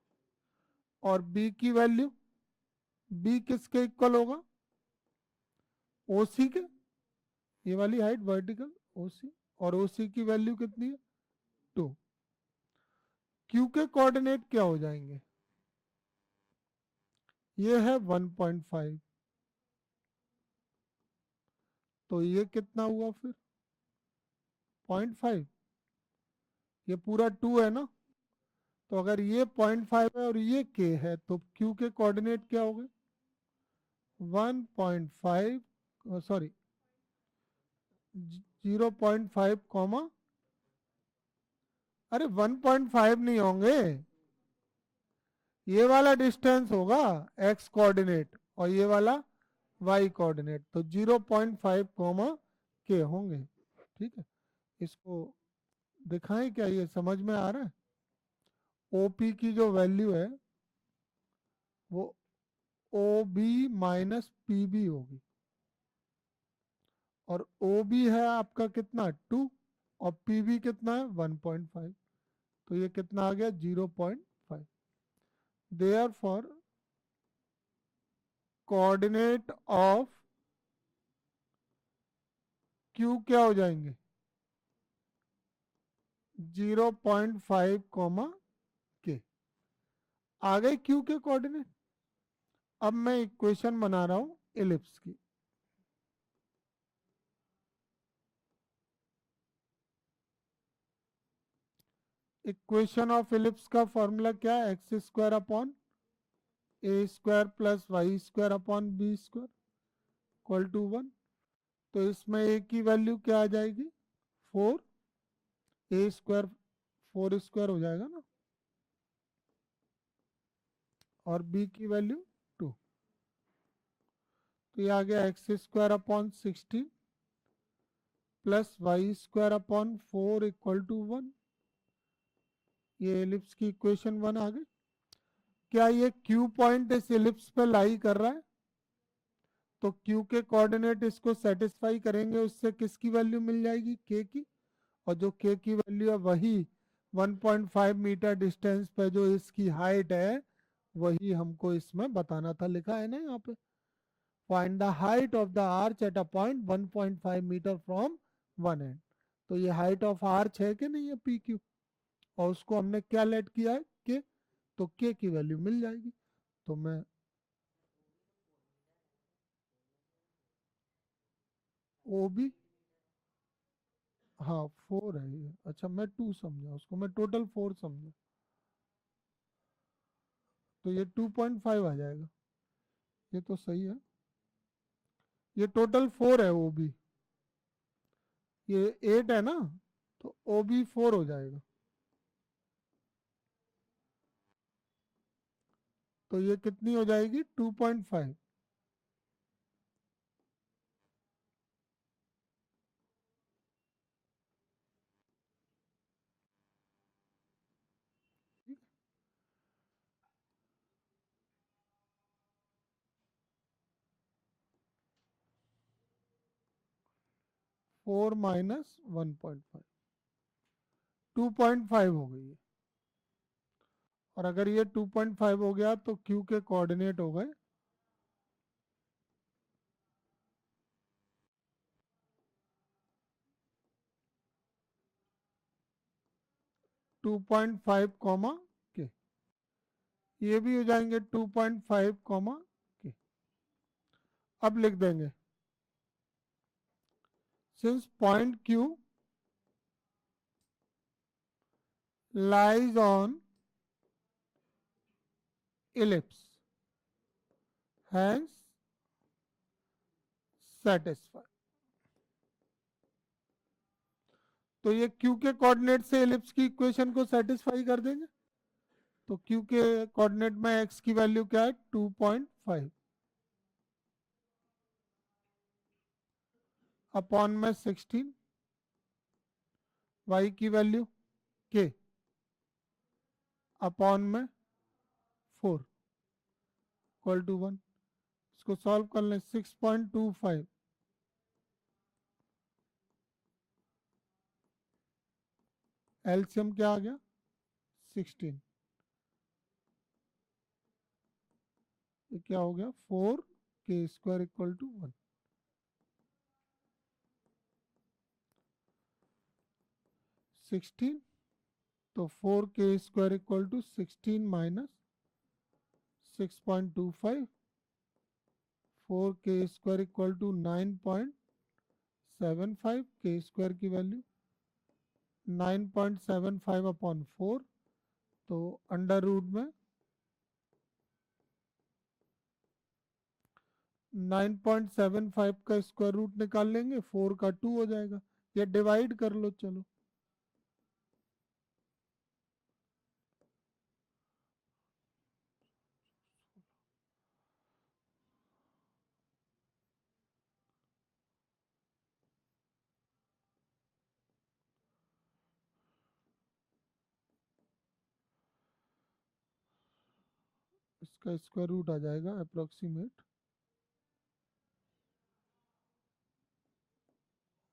और बी की वैल्यू, बी किसके इक्वल होगा ओ सी के, ये वाली हाइट वर्टिकल ओ सी, और ओ सी की वैल्यू कितनी है 2। क्यू के कोऑर्डिनेट क्या हो जाएंगे, ये है 1.5, तो ये कितना हुआ फिर 0.5, ये पूरा 2 है ना, तो अगर ये 0.5 है और ये के है तो क्यू के कोऑर्डिनेट क्या हो गए 1.5 सॉरी 0.5 कॉमा, अरे 1.5 नहीं होंगे, ये वाला डिस्टेंस होगा एक्स कोऑर्डिनेट और ये वाला वाई कोऑर्डिनेट, तो 0.5 कॉमा के होंगे, ठीक है। इसको दिखाएं क्या, ये समझ में आ रहा है, ओपी की जो वैल्यू है वो O B minus P B होगी, और ओ बी है आपका कितना 2 और पी बी कितना है 1.5, तो ये कितना आ गया 0.5। देयरफॉर कोऑर्डिनेट ऑफ क्यू क्या हो जाएंगे 0.5 कॉमा के, आ गए क्यू के कोऑर्डिनेट। अब मैं इक्वेशन बना रहा हूं इलिप्स की, इक्वेशन ऑफ इलिप्स का फॉर्मूला क्या है X square upon A square plus Y square upon B square equal to 1, तो इसमें ए की वैल्यू क्या आ जाएगी 4, ए स्क्वायर 4 स्क्वायर हो जाएगा ना, और बी की वैल्यू 2, तो ये आ गया X square upon 16 plus Y square upon 4 equal to 1, ये एलिप्स की इक्वेशन 1 आ गई। क्या ये क्यू पॉइंट इस एलिप्स पे लाई कर रहा है, तो क्यू के कोऑर्डिनेट इसको सेटिस्फाई करेंगे, उससे किसकी वैल्यू मिल जाएगी के की, और जो के की वैल्यू है वही 1.5 मीटर डिस्टेंस पे जो इसकी हाइट है वही हमको इसमें बताना था, लिखा है ना यहाँ पे, find the height of the arch at a point 1.5 metre from one end. तो ये हाइट ऑफ आर्च है कि नहीं है पी क्यू, और उसको हमने क्या लेट किया है के, तो के की वैल्यू मिल जाएगी। तो मैं ओ बी, हाँ 4 है ये, अच्छा मैं 2 समझा उसको, मैं टोटल 4 समझा, तो ये 2.5 आ जाएगा, ये तो सही है। ये टोटल 4 है ओ बी, ये 8 है ना, तो ओ बी 4 हो जाएगा। तो ये कितनी हो जाएगी 2.5। ठीक, 4 माइनस 1.5, 2.5 हो गई है। और अगर ये 2.5 हो गया तो क्यू के कोऑर्डिनेट हो गए 2.5 कॉमा के, ये भी हो जाएंगे 2.5 कॉमा के। अब लिख देंगे since point Q lies on ellipse hence satisfy। तो ये क्यू के कोऑर्डिनेट से एलिप्स की इक्वेशन को सेटिस्फाई कर देंगे। तो क्यू के कोऑर्डिनेट में एक्स की वैल्यू क्या है 2.5 अपॉन में 16, वाई की वैल्यू के अपॉन में 4 इक्वल टू 1। इसको सॉल्व कर लें 6.25 एलसीएम क्या आ गया 16, ये क्या हो गया 4 k² इक्वल टू 1। 16, तो 4 k² equal to 16 minus 6.25, 4 k² equal to 9.75, k² की वैल्यू 9.75 अपॉन 4, तो अंडर रूट में 9.75 का स्क्वायर रूट निकाल लेंगे, 4 का 2 हो जाएगा, या डिवाइड कर लो चलो। इसका स्क्वायर रूट आ जाएगा अप्रोक्सीमेट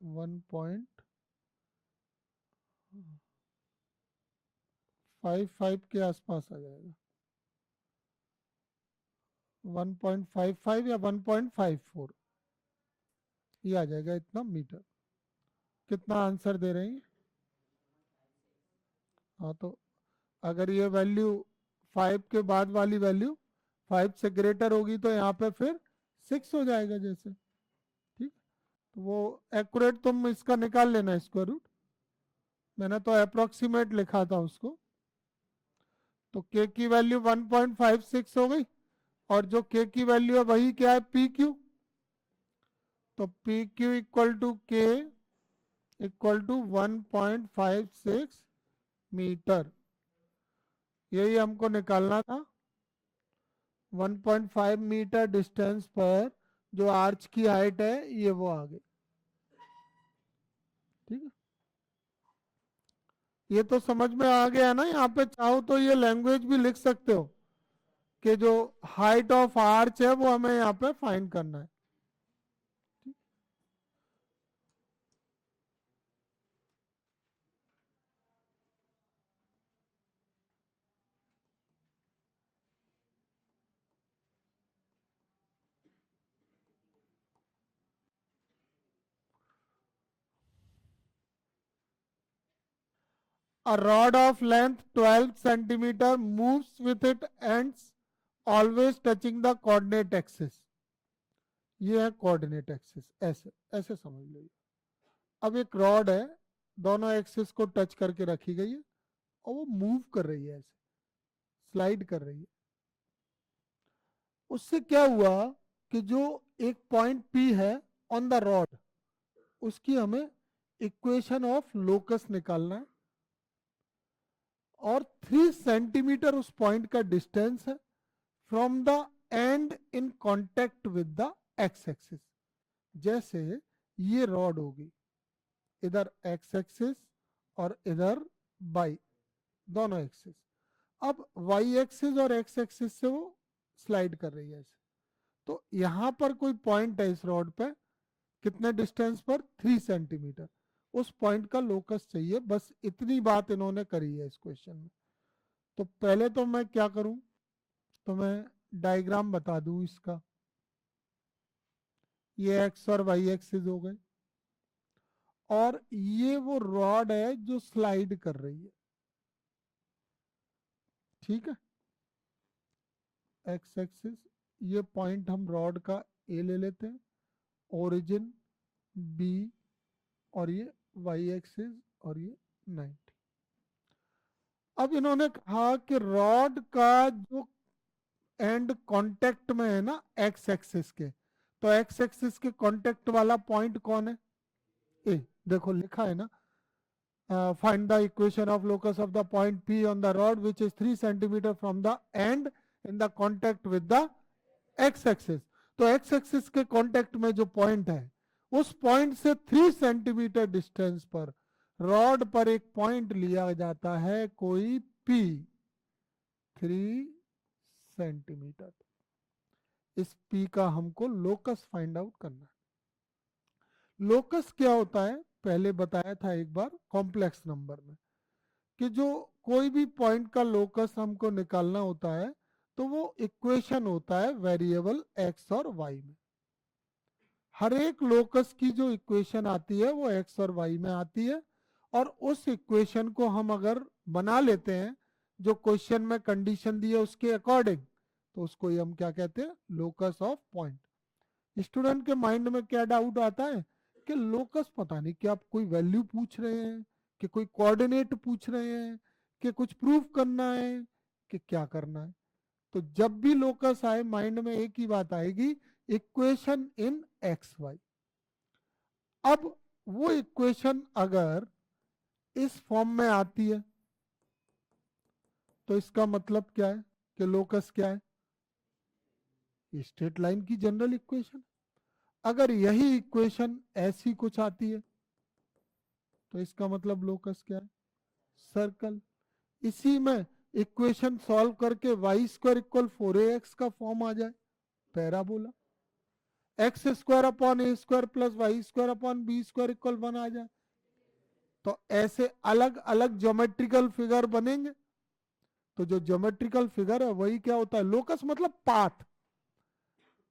1.55 के आसपास आ जाएगा, 1.55 या 1.54, ये आ जाएगा इतना मीटर। कितना आंसर दे रहे हैं? हाँ, तो अगर ये वैल्यू 5 के बाद वाली वैल्यू 5 से ग्रेटर होगी तो यहाँ पे फिर 6 हो जाएगा जैसे। ठीक, तो वो एक्यूरेट तुम इसका निकाल लेना स्क्वायर रूट, मैंने तो अप्रोक्सीमेट लिखा था उसको। तो के की वैल्यू 1.56 हो गई, और जो के की वैल्यू है वही क्या है पी क्यू, तो पी क्यू इक्वल टू के इक्वल टू 1.56 मीटर, यही हमको निकालना था। 1.5 मीटर डिस्टेंस पर जो आर्च की हाइट है ये वो आ गई। ठीक है, ये तो समझ में आ गया ना। यहाँ पे चाहो तो ये लैंग्वेज भी लिख सकते हो कि जो हाइट ऑफ आर्च है वो हमें यहाँ पे फाइंड करना है। A rod of length 12 centimeter moves with its ends always touching the coordinate axis. ये है कोऑर्डिनेट एक्सिस, ऐसे ऐसे समझ लो। अब एक रॉड है, दोनों एक्सिस को टच करके रखी गई है और वो मूव कर रही है, ऐसे स्लाइड कर रही है। उससे क्या हुआ कि जो एक पॉइंट P है ऑन द रॉड, उसकी हमें इक्वेशन ऑफ लोकस निकालना है, और 3 सेंटीमीटर उस पॉइंट का डिस्टेंस है from the and in contact with the x axis. जैसे ये रॉड होगी, इधर एक्स एक्सिस और इधर वाई, दोनों एक्सिस। अब वाई एक्सिस और एक्स एक्सिस से वो स्लाइड कर रही है ऐसे। तो यहां पर कोई पॉइंट है इस रॉड पे, कितने डिस्टेंस पर, 3 सेंटीमीटर। उस पॉइंट का लोकस चाहिए, बस इतनी बात इन्होंने करी है इस क्वेश्चन में। तो पहले तो मैं क्या करूं, तो मैं डायग्राम बता दूं इसका। ये एक्स और वाई एक्सिस हो गए, और ये वो रॉड है जो स्लाइड कर रही है, ठीक है। एक्स एक्सिस, ये पॉइंट हम रॉड का ए ले लेते हैं, ओरिजिन बी, और ये वाई एक्सिस और ये 90। अब इन्होंने कहा कि रॉड का जो एंड कांटेक्ट में है ना एक्स एक्सिस के, तो एक्स एक्सिस के कांटेक्ट वाला पॉइंट कौन है, ए। देखो लिखा है ना, find the equation of locus of the point P on the rod which is 3 centimetre from the and in the contact with the x axis. तो एक्स एक्सिस के कांटेक्ट में जो पॉइंट है, उस पॉइंट से 3 सेंटीमीटर डिस्टेंस पर rod पर एक पॉइंट लिया जाता है कोई P, 3 सेंटीमीटर। इस P का हमको लोकस फाइंड आउट करना है। लोकस क्या होता है, पहले बताया था एक बार कॉम्प्लेक्स नंबर में, कि जो कोई भी पॉइंट का लोकस हमको निकालना होता है, तो वो इक्वेशन होता है वेरिएबल एक्स और वाई में। हर एक लोकस की जो इक्वेशन आती है वो एक्स और वाई में आती है, और उस इक्वेशन को हम अगर बना लेते हैं जो क्वेश्चन में कंडीशन दी है उसके अकॉर्डिंग, तो उसको ही हम क्या कहते हैं, लोकस ऑफ पॉइंट। स्टूडेंट के माइंड में क्या डाउट आता है कि लोकस पता नहीं, कि आप कोई वैल्यू पूछ रहे हैं, कि कोई कोऑर्डिनेट पूछ रहे हैं, कि कुछ प्रूफ करना है, कि क्या करना है। तो जब भी लोकस आए माइंड में एक ही बात आएगी, इक्वेशन इन एक्स वाई। अब वो इक्वेशन अगर इस फॉर्म में आती है, तो इसका मतलब क्या है कि लोकस क्या है, स्ट्रेट लाइन की जनरल इक्वेशन। अगर यही इक्वेशन ऐसी कुछ आती है, तो इसका मतलब लोकस क्या है, सर्कल। इसी में इक्वेशन सॉल्व करके वाई स्क्वायर इक्वल 4ax का फॉर्म आ जाए, parabola. X square upon A square plus Y square upon B square equal 1 आ जाए। तो ऐसे अलग अलग ज्योमेट्रिकल फिगर बनेंगे। तो जो ज्योमेट्रिकल फिगर है वही क्या होता है, लोकस मतलब path,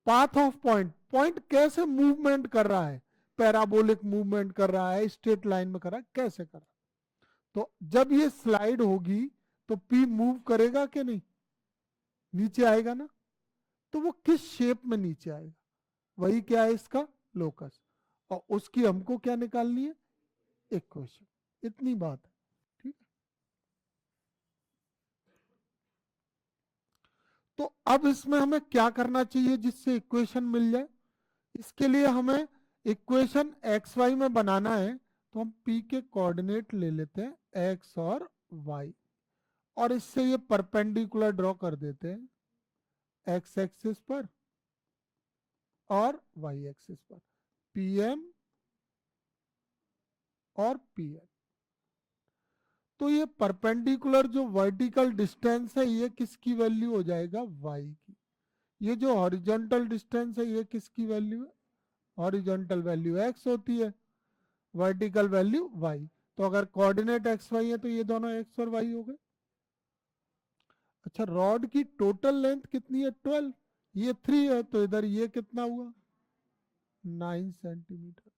path of point. Point कैसे मूवमेंट कर रहा है, पैराबोलिक मूवमेंट कर रहा है, स्ट्रेट लाइन में कर रहा है, कैसे कर रहा है। तो जब ये स्लाइड होगी तो P मूव करेगा कि नहीं, नीचे आएगा ना। तो वो किस शेप में नीचे आएगा, वही क्या है इसका लोकस, और उसकी हमको क्या निकालनी है, इक्वेशन। इतनी बात है, ठीक है। तो अब इसमें हमें क्या करना चाहिए जिससे इक्वेशन मिल जाए। इसके लिए हमें इक्वेशन एक्स वाई में बनाना है, तो हम P के कोऑर्डिनेट ले लेते हैं एक्स और वाई, और इससे ये परपेंडिकुलर ड्रॉ कर देते हैं एक्स एक्सिस पर और वाई एक्सिस पर, PM और PN। तो ये परपेंडिकुलर जो वर्टिकल डिस्टेंस है ये किसकी वैल्यू हो जाएगा, y की। ये जो हॉरिजॉन्टल डिस्टेंस है ये किसकी वैल्यू है, हॉरिजॉन्टल वैल्यू x होती है, वर्टिकल वैल्यू y। तो अगर कोऑर्डिनेट एक्स वाई है तो ये दोनों x और y हो गए। अच्छा, रॉड की टोटल लेंथ कितनी है, 12, ये 3 है, तो इधर ये कितना हुआ, 9 सेंटीमीटर।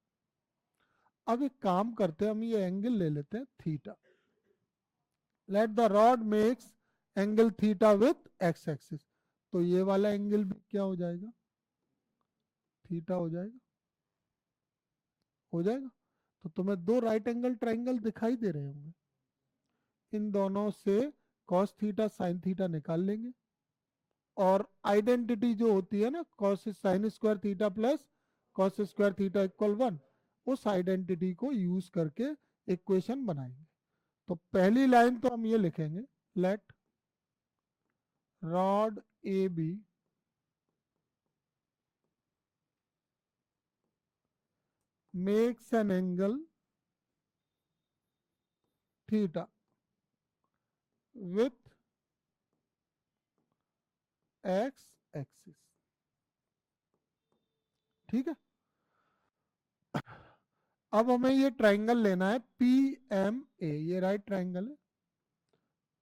अब एक काम करते हैं, हम ये एंगल ले लेते हैं theta. Let the rod makes angle theta with X axis, तो ये वाला एंगल भी क्या हो जाएगा, थीटा हो जाएगा, हो जाएगा। तो तुम्हें दो राइट एंगल ट्राइंगल दिखाई दे रहे होंगे, इन दोनों से कॉस थीटा साइन थीटा निकाल लेंगे, और आइडेंटिटी जो होती है ना, cos sine square theta plus cos square theta equal 1, उस आइडेंटिटी को यूज करके इक्वेशन बनाएंगे। तो पहली लाइन तो हम ये लिखेंगे, let rod A B makes an angle theta with X axis, ठीक है। अब हमें ये ट्राइंगल लेना है पी एम ए, ये राइट ट्राइंगल है,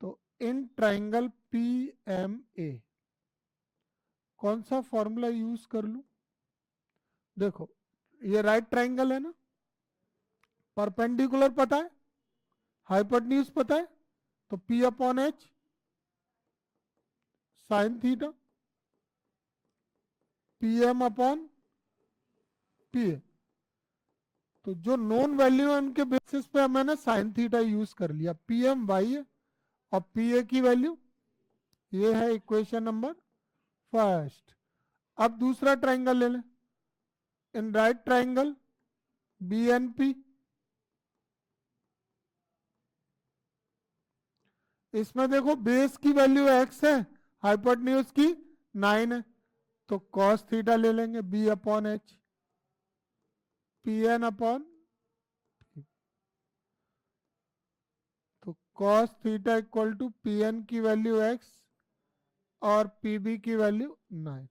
तो in triangle P M A कौन सा फॉर्मूला यूज कर लूं, देखो ये राइट ट्राइंगल है ना, परपेंडिकुलर पता है, हाइपोटेन्यूज पता है, तो P upon H sine theta, P M upon P A, तो जो नॉन वैल्यू है उनके बेसिस पे मैंने साइन थीटा यूज कर लिया, पी एम वाई है और पी ए की वैल्यू ये है, इक्वेशन नंबर फर्स्ट। अब दूसरा ट्राइंगल ले लें, in right triangle B N P, इसमें देखो बेस की वैल्यू एक्स है, हाइपोटेन्यूज की 9 है, तो कॉस थीटा ले लेंगे B upon H, P N upon, तो cos theta equal to P N की वैल्यू एक्स और पी बी की वैल्यू 9,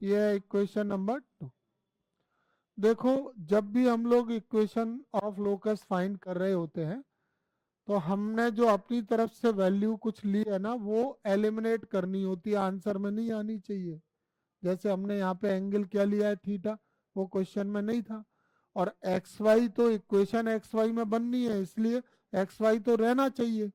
ये है इक्वेशन नंबर 2। देखो जब भी हम लोग इक्वेशन ऑफ लोकस फाइंड कर रहे होते हैं, तो हमने जो अपनी तरफ से वैल्यू कुछ ली है ना, वो एलिमिनेट करनी होती है, आंसर में नहीं आनी चाहिए। जैसे हमने यहाँ पे एंगल क्या लिया है थीटा, वो क्वेश्चन में नहीं था, और एक्स वाई तो इक्वेशन एक्स वाई में बननी है, इसलिए एक्स वाई तो रहना चाहिए,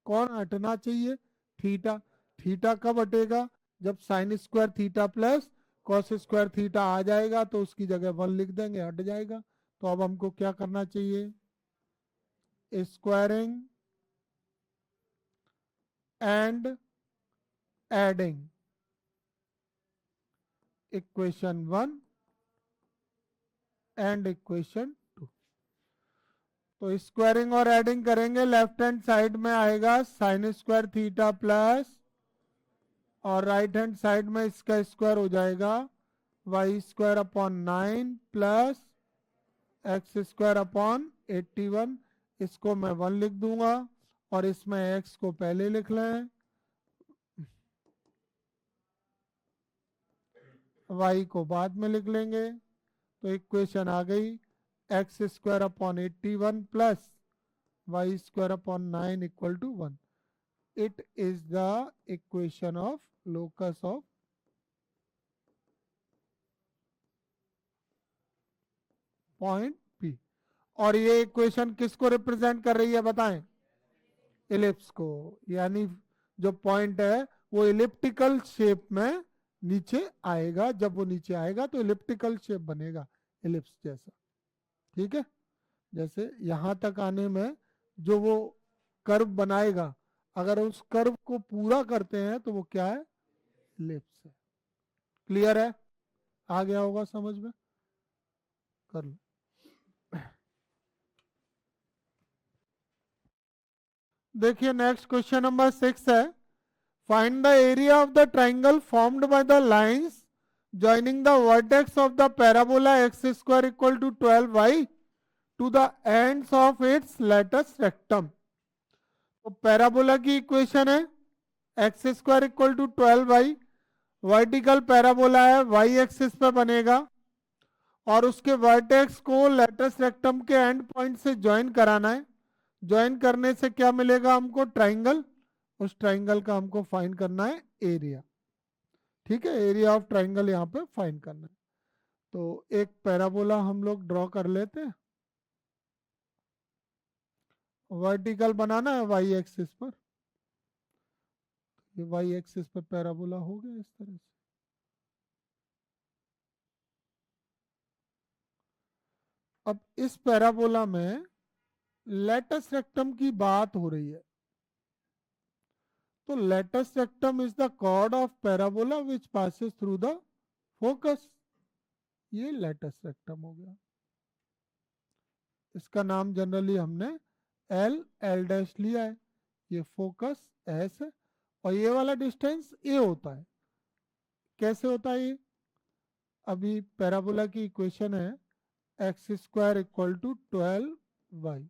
कौन हटना चाहिए, थीटा। थीटा कब हटेगा, जब sine square theta plus cos square theta आ जाएगा, तो उसकी जगह 1 लिख देंगे, हट जाएगा। तो अब हमको क्या करना चाहिए, squaring and adding equation 1 and equation 2। तो स्क्वायरिंग और एडिंग करेंगे, लेफ्ट हैंड साइड में आएगा साइन स्क्वायर थीटा प्लस, और राइट हैंड साइड में इसका स्क्वायर हो जाएगा Y square upon 9 plus X square upon 81, इसको मैं 1 लिख दूंगा, और इसमें एक्स को पहले लिख लें, वाई को बाद में लिख लेंगे। तो इक्वेशन आ गई, X square upon 81 plus Y square upon 9 equal to 1। It is the equation of locus of point P. और ये इक्वेशन किसको रिप्रेजेंट कर रही है बताएं, इलिप्स को, यानी जो पॉइंट है वो इलिप्टिकल शेप में नीचे आएगा, जब वो नीचे आएगा तो इलिप्टिकल शेप बनेगा इलिप्स जैसा, ठीक है। जैसे यहां तक आने में जो वो कर्व बनाएगा, अगर उस कर्व को पूरा करते हैं तो वो क्या है, इलिप्स है। क्लियर है, आ गया होगा समझ में, कर लो। देखिए नेक्स्ट क्वेश्चन नंबर 6 है, find the area of the triangle formed by the lines joining the vertex of the parabola x square equal to 12y to the ends of its latus rectum। तो parabola की equation है X square equal to 12y, vertical parabola है, Y axis पे बनेगा, और उसके vertex को latus rectum के एंड पॉइंट से ज्वाइन कराना है। ज्वाइन करने से क्या मिलेगा हमको, ट्राइंगल, उस ट्राइंगल का हमको फाइंड करना है एरिया, ठीक है, एरिया ऑफ ट्राइंगल यहाँ पे फाइंड करना है। तो एक पैराबोला हम लोग ड्रॉ कर लेते हैं, वर्टिकल बनाना है वाई एक्सिस पर, ये वाई एक्सिस पर पैराबोला हो गया इस तरह से। अब इस पैराबोला में लेटस रेक्टम की बात हो रही है, तो latus rectum is the chord of parabola which passes through the focus, ये लेटस रेक्टम हो गया। इसका नाम जनरली हमने एल एल डैश लिया है, ये फोकस एस है, और ये वाला डिस्टेंस ए होता है। कैसे होता है ये? अभी पैराबोला की इक्वेशन है X square equal to 12y,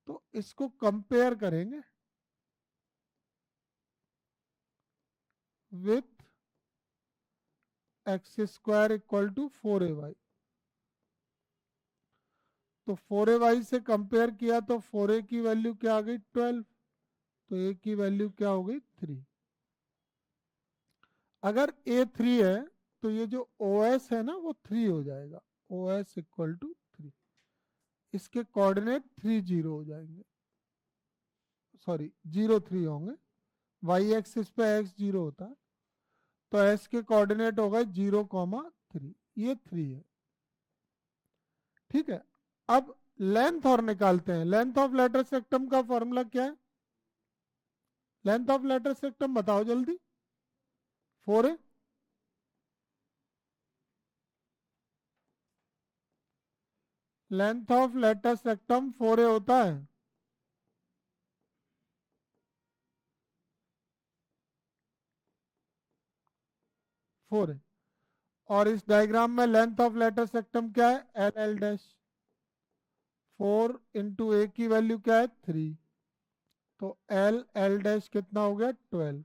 तो इसको कंपेयर करेंगे with X square equal to 4ay। तो 4ay से कंपेयर किया तो 4a की वैल्यू क्या आ गई 12, तो a की वैल्यू क्या हो गई 3। अगर a 3 है तो ये जो OS है ना वो 3 हो जाएगा, OS इक्वल टू 3। इसके कोऑर्डिनेट 3 0 हो जाएंगे, सॉरी 0 3 होंगे, वाई एक्सिस पे x 0 होता है, तो s के कोऑर्डिनेट होगा 0,3, ये 3 है। ठीक है, अब लेंथ और निकालते हैं। लेंथ ऑफ लेटर सेक्टम का फॉर्मूला क्या है? लेंथ ऑफ लेटर सेक्टम बताओ जल्दी। 4 है, लेंथ ऑफ लेटर सेक्टम 4 होता है। फोर है, और इस डायग्राम में लेंथ ऑफ लेटर सेक्टम क्या है? L L dash. 4 इंटू ए की वैल्यू क्या है 3, तो एल एल डैश कितना हो गया 12।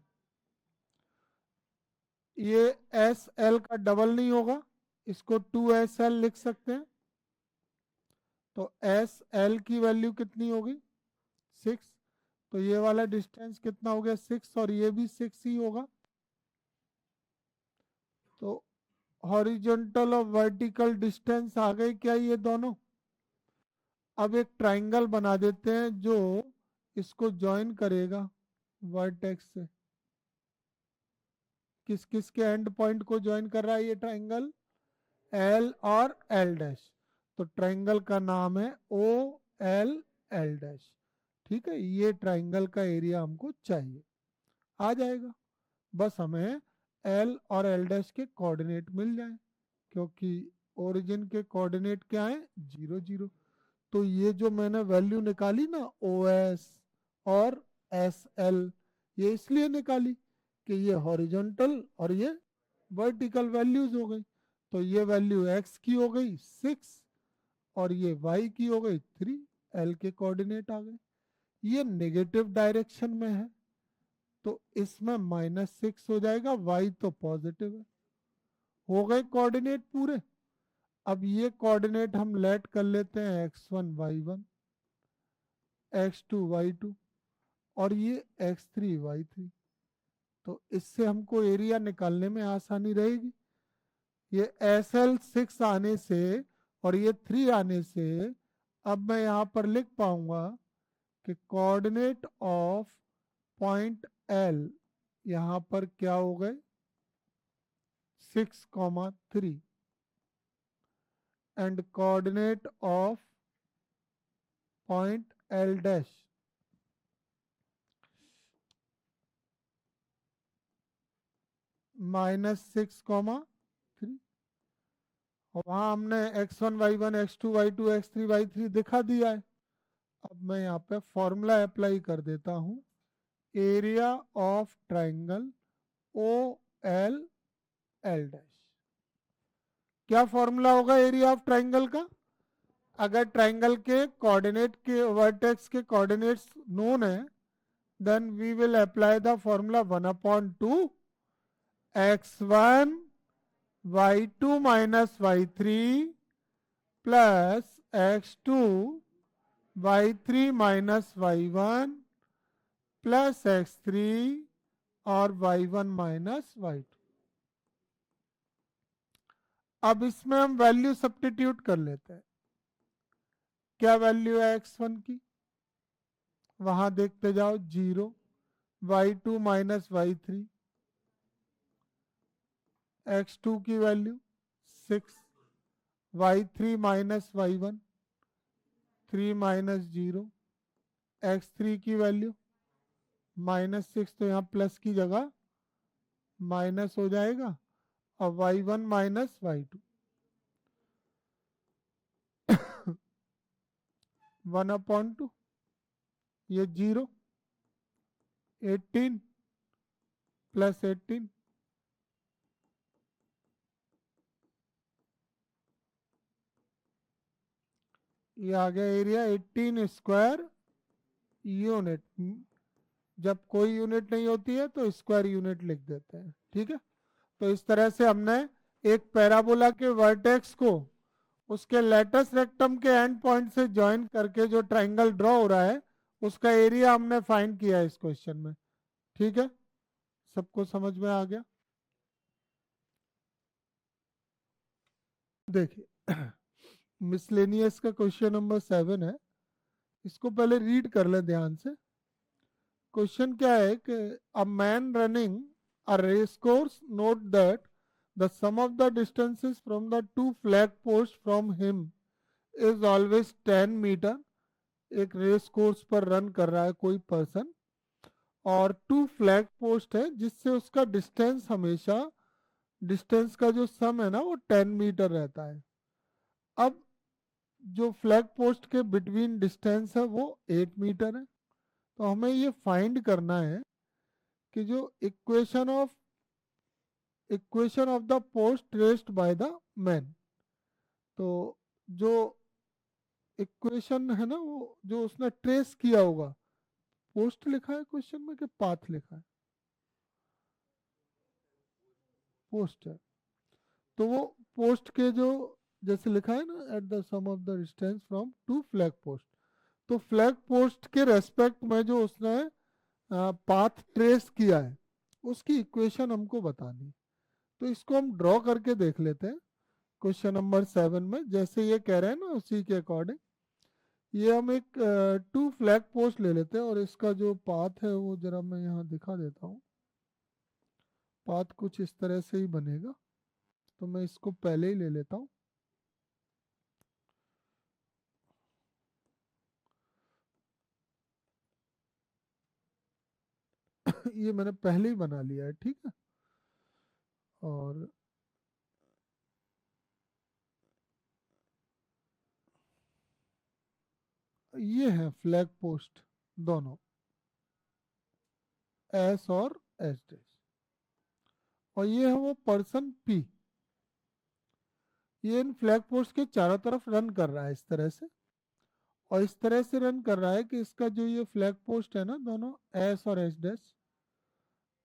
ये एस एल का डबल नहीं होगा, इसको 2SL लिख सकते हैं, तो एस एल की वैल्यू कितनी होगी 6, तो ये वाला डिस्टेंस कितना हो गया 6, और ये भी 6 ही होगा। तो हॉरिजॉन्टल और वर्टिकल डिस्टेंस आ गए क्या ये दोनों। अब एक ट्राइंगल बना देते हैं जो इसको ज्वाइन करेगा वर्टेक्स से। किस किस के एंड पॉइंट को ज्वाइन कर रहा है ये ट्राइंगल? एल और एल डैश। तो ट्राइंगल का नाम है OL डैश। ठीक है, ये ट्राइंगल का एरिया हमको चाहिए, आ जाएगा। बस हमें एल और एल डैश के कोऑर्डिनेट मिल जाए, क्योंकि ओरिजिन के कोऑर्डिनेट क्या है 0 0। तो ये जो मैंने वैल्यू निकाली ना OS और SL, ये इसलिए निकाली कि ये हॉरिजॉन्टल और ये वर्टिकल वैल्यूज हो गई। तो ये वैल्यू x की हो गई 6, और ये y की हो गई 3, L के कोऑर्डिनेट आ गए। ये नेगेटिव डायरेक्शन में है, तो इसमें -6 हो जाएगा, y तो पॉजिटिव है। हो गए कोऑर्डिनेट पूरे। अब ये कोऑर्डिनेट हम लेट कर लेते हैं x1 y1, x2 y2, और ये x3 y3। तो इससे हमको एरिया निकालने में आसानी रहेगी। ये SL 6 आने से और ये 3 आने से अब मैं यहाँ पर लिख पाऊंगा कि कोऑर्डिनेट ऑफ पॉइंट L यहाँ पर क्या हो गए 6,3, and coordinate of point L dash -6,3। और वहाँ हमने x1 y1 x2 y2 x3 y3 दिखा दिया है। अब मैं यहाँ पे फॉर्मूला अप्लाई कर देता हूँ, area of triangle OL dash. क्या फॉर्मूला होगा एरिया ऑफ ट्राइंगल का? अगर ट्राइंगल के कोऑर्डिनेट के वर्टेक्स के कोऑर्डिनेट्स नोन है, then we will apply the formula 1/2 x1 y2 minus y3 plus x2 y3 minus y1 plus x3 और y1 minus y2। अब इसमें हम वैल्यू सब्स्टिट्यूट कर लेते हैं। क्या वैल्यू है x1 की, वहां देखते जाओ 0, y2 माइनस y3, x2 की value 6, y3 minus y1 3 minus 0, x3 की वैल्यू -6, तो यहाँ प्लस की जगह माइनस हो जाएगा, और y1 माइनस y2 1/2, ये 0, 18 प्लस 18, ये आ गया एरिया 18 स्क्वायर यूनिट। जब कोई यूनिट नहीं होती है तो स्क्वायर यूनिट लिख देते हैं, ठीक है। तो इस तरह से हमने एक पैराबोला के वर्टेक्स को उसके लेटस रेक्टम के एंड पॉइंट से ज्वाइन करके जो ट्राइंगल ड्रॉ हो रहा है उसका एरिया हमने फाइंड किया है इस क्वेश्चन में, ठीक है। सबको समझ में आ गया? देखिए मिसलेनियस का क्वेश्चन नंबर 7 है, इसको पहले रीड कर ले ध्यान से। क्वेश्चन क्या है कि a man running a race course note that the sum of the distances from the two flag post from him is always 10 metre. एक रेस कोर्स पर रन कर रहा है कोई पर्सन, और टू फ्लैग पोस्ट है जिससे उसका डिस्टेंस हमेशा, डिस्टेंस का जो सम है ना वो 10 मीटर रहता है। अब जो फ्लैग पोस्ट के बिटवीन डिस्टेंस है वो 8 मीटर है। तो हमें ये फाइंड करना है कि जो equation of the post traced bye the man, तो जो इक्वेशन है ना वो जो उसने ट्रेस किया होगा, पोस्ट लिखा है क्वेश्चन में कि पाथ लिखा है? पोस्ट है। तो वो पोस्ट के जो, जैसे लिखा है ना, at the sum of the distance from two flag post, तो फ्लैग पोस्ट के रेस्पेक्ट में जो उसने पाथ ट्रेस किया है उसकी इक्वेशन हमको बतानी। तो इसको हम ड्रॉ करके देख लेते हैं क्वेश्चन नंबर 7 में, जैसे ये कह रहे हैं ना उसी के अकॉर्डिंग। ये हम एक टू फ्लैग पोस्ट ले लेते हैं और इसका जो पाथ है वो जरा मैं यहाँ दिखा देता हूँ। पाथ कुछ इस तरह से ही बनेगा, तो मैं इसको पहले ही ले लेता हूँ। ये मैंने पहले ही बना लिया है, ठीक है। और ये है फ्लैग पोस्ट दोनों, एस और एस डैश, और ये है वो पर्सन पी। ये इन फ्लैग पोस्ट के चारों तरफ रन कर रहा है इस तरह से, और इस तरह से रन कर रहा है कि इसका जो ये फ्लैग पोस्ट है ना दोनों, एस और एस डैश,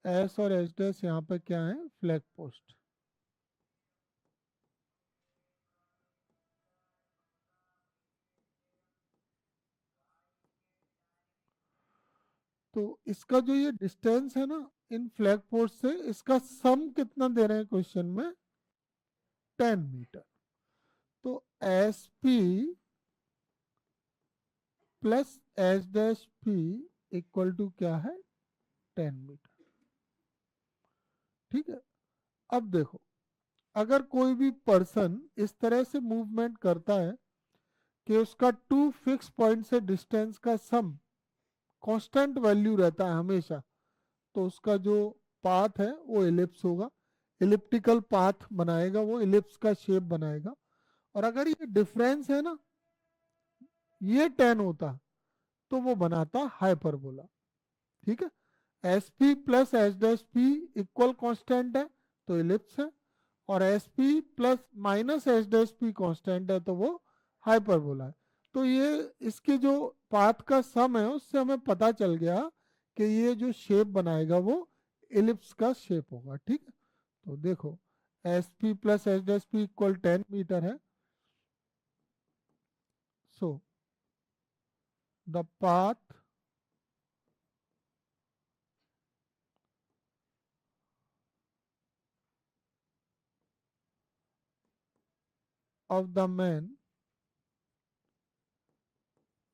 एस और एस डैश यहाँ पे क्या है, फ्लैग पोस्ट। तो इसका जो ये डिस्टेंस है ना इन फ्लैग पोस्ट से, इसका सम कितना दे रहे हैं क्वेश्चन में, 10 मीटर। तो S P plus H dash P equal to क्या है, 10 मीटर, ठीक है। अब देखो, अगर कोई भी पर्सन इस तरह से मूवमेंट करता है कि उसका टू फिक्स पॉइंट से डिस्टेंस का सम कांस्टेंट वैल्यू रहता है हमेशा, तो उसका जो पाथ है वो इलिप्स होगा, इलिप्टिकल पाथ बनाएगा, वो इलिप्स का शेप बनाएगा। और अगर ये डिफरेंस है ना ये 10 होता तो वो बनाता हाइपरबोला, ठीक है। S P plus H dash P equal constant है तो इलिप्स है, और S P plus minus H dash P constant है तो वो हाइपरबोला है। तो ये इसके जो पाथ का सम है उससे हमें पता चल गया कि ये जो शेप बनाएगा वो इलिप्स का शेप होगा, ठीक है। तो देखो, S P plus H dash P equal 10 metre है, so the path of the man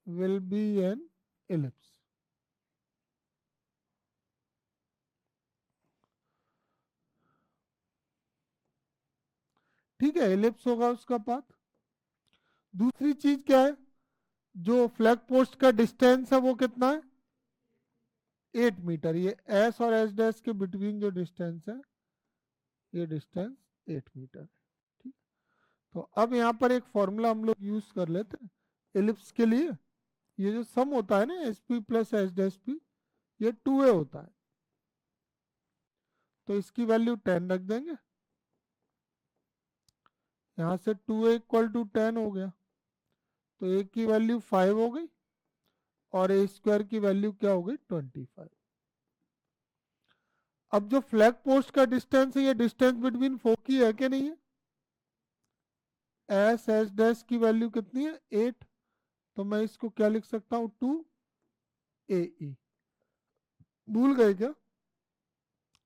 will be an ellipse. ठीक है, एलिप्स होगा उसका पाथ। दूसरी चीज क्या है, जो फ्लैग पोस्ट का डिस्टेंस है वो कितना है, 8 मीटर। ये एस और एस डैश के बिटवीन जो डिस्टेंस है, ये डिस्टेंस 8 मीटर है। ठीक, तो अब यहाँ पर एक फॉर्मूला हम लोग यूज कर लेते हैं एलिप्स के लिए। ये जो सम होता है ना S P plus S dash P, ये 2a होता है, तो इसकी वैल्यू 10 रख देंगे। यहाँ से 2a इक्वल टू 10 हो गया, तो a की वैल्यू 5 हो गई और a स्क्वायर की वैल्यू क्या हो गई, 25। अब जो फ्लैग पोस्ट का डिस्टेंस है, ये डिस्टेंस बिटवीन फोकी है कि नहीं है। एस एस डैश की वैल्यू कितनी है, 8, तो मैं इसको क्या लिख सकता हूँ, 2 AE। भूल गए क्या,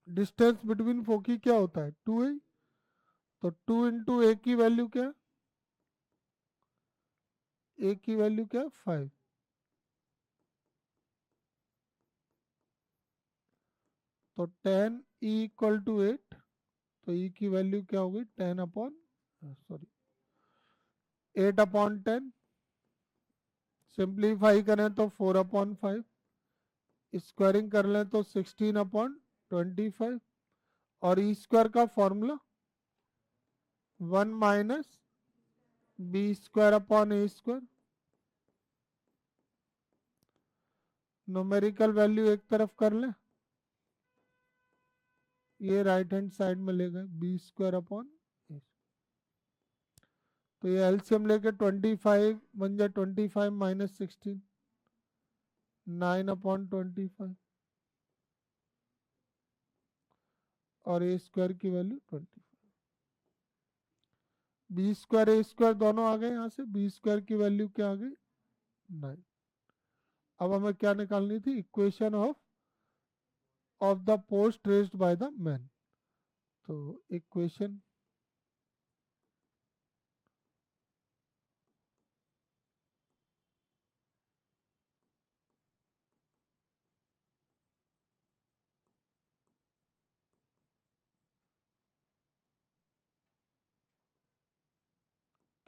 डिस्टेंस बिटवीन फोकी क्या होता है, 2a। तो 2 इंटू ए की वैल्यू क्या है, ए की वैल्यू क्या है, 5। तो 10 E इक्वल टू 8, तो ई की वैल्यू क्या होगी, 10 अपॉन, सॉरी 8/10। सिंप्लीफाई करें तो 4/5, स्क्वायरिंग कर लें तो 16/25। और ई स्क्वायर का formula 1 minus B square upon A square. Numerical value एक तरफ कर लें, ये राइट हैंड साइड में ले गए, बी स्क्वायर अपॉन ए। तो ये एलसीएम लेके 25 बन जाए, 25 माइनस 16, 9/25, और ए स्क्वायर की वैल्यू 25। बी स्क्वायर ए स्क्वायर दोनों आ गए, यहाँ से बी स्क्वायर की वैल्यू क्या आ गई, 9। अब हमें क्या निकालनी थी, equation of the post raised by the man. तो इक्वेशन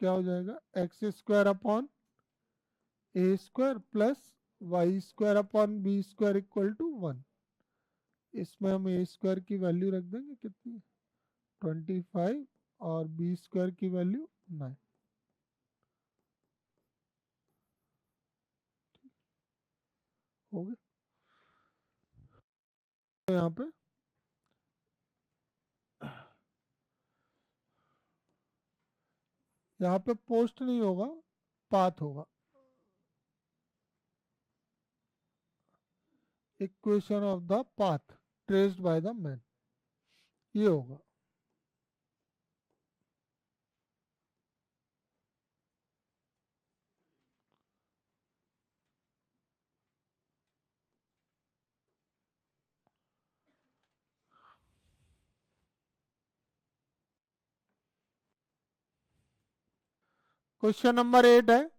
क्या हो जाएगा, X square upon A square plus Y square upon B square equal to 1। इसमें हम ए स्क्वायर की वैल्यू रख देंगे कितनी, 25, और बी स्क्वायर की वैल्यू 9। हो गया। तो यहाँ पे पोस्ट नहीं होगा, पाथ होगा। Equation of the path traced bye the man, ये होगा। क्वेश्चन नंबर 8 है,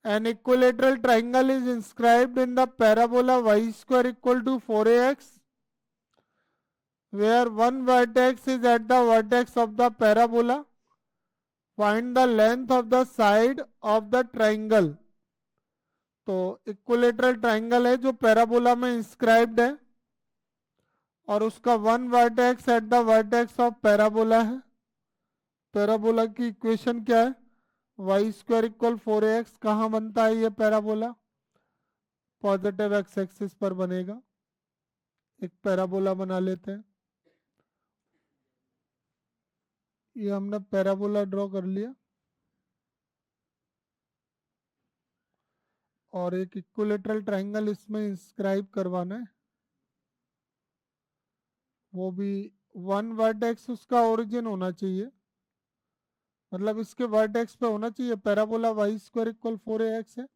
an equilateral triangle is inscribed in the parabola y square equal to 4ax, where one vertex is at the vertex of the parabola. Find the length of the side of the triangle. तो equilateral triangle है जो parabola में inscribed है, और उसका one vertex at the vertex of parabola है। Parabola की equation क्या है, वाई स्क्वायर इक्वल 4ax। कहाँ बनता है ये पैराबोला, पॉजिटिव एक्स एक्सिस पर बनेगा। एक पैराबोला बना लेते हैं, ये हमने पैराबोला ड्रॉ कर लिया, और एक इक्विलेटरल ट्राइंगल इसमें इंस्क्राइब करवाना है, वो भी वन वर्टेक्स उसका ओरिजिन होना चाहिए, मतलब इसके वर्टेक्स पे होना चाहिए। Parabola Y square equal 4ax है,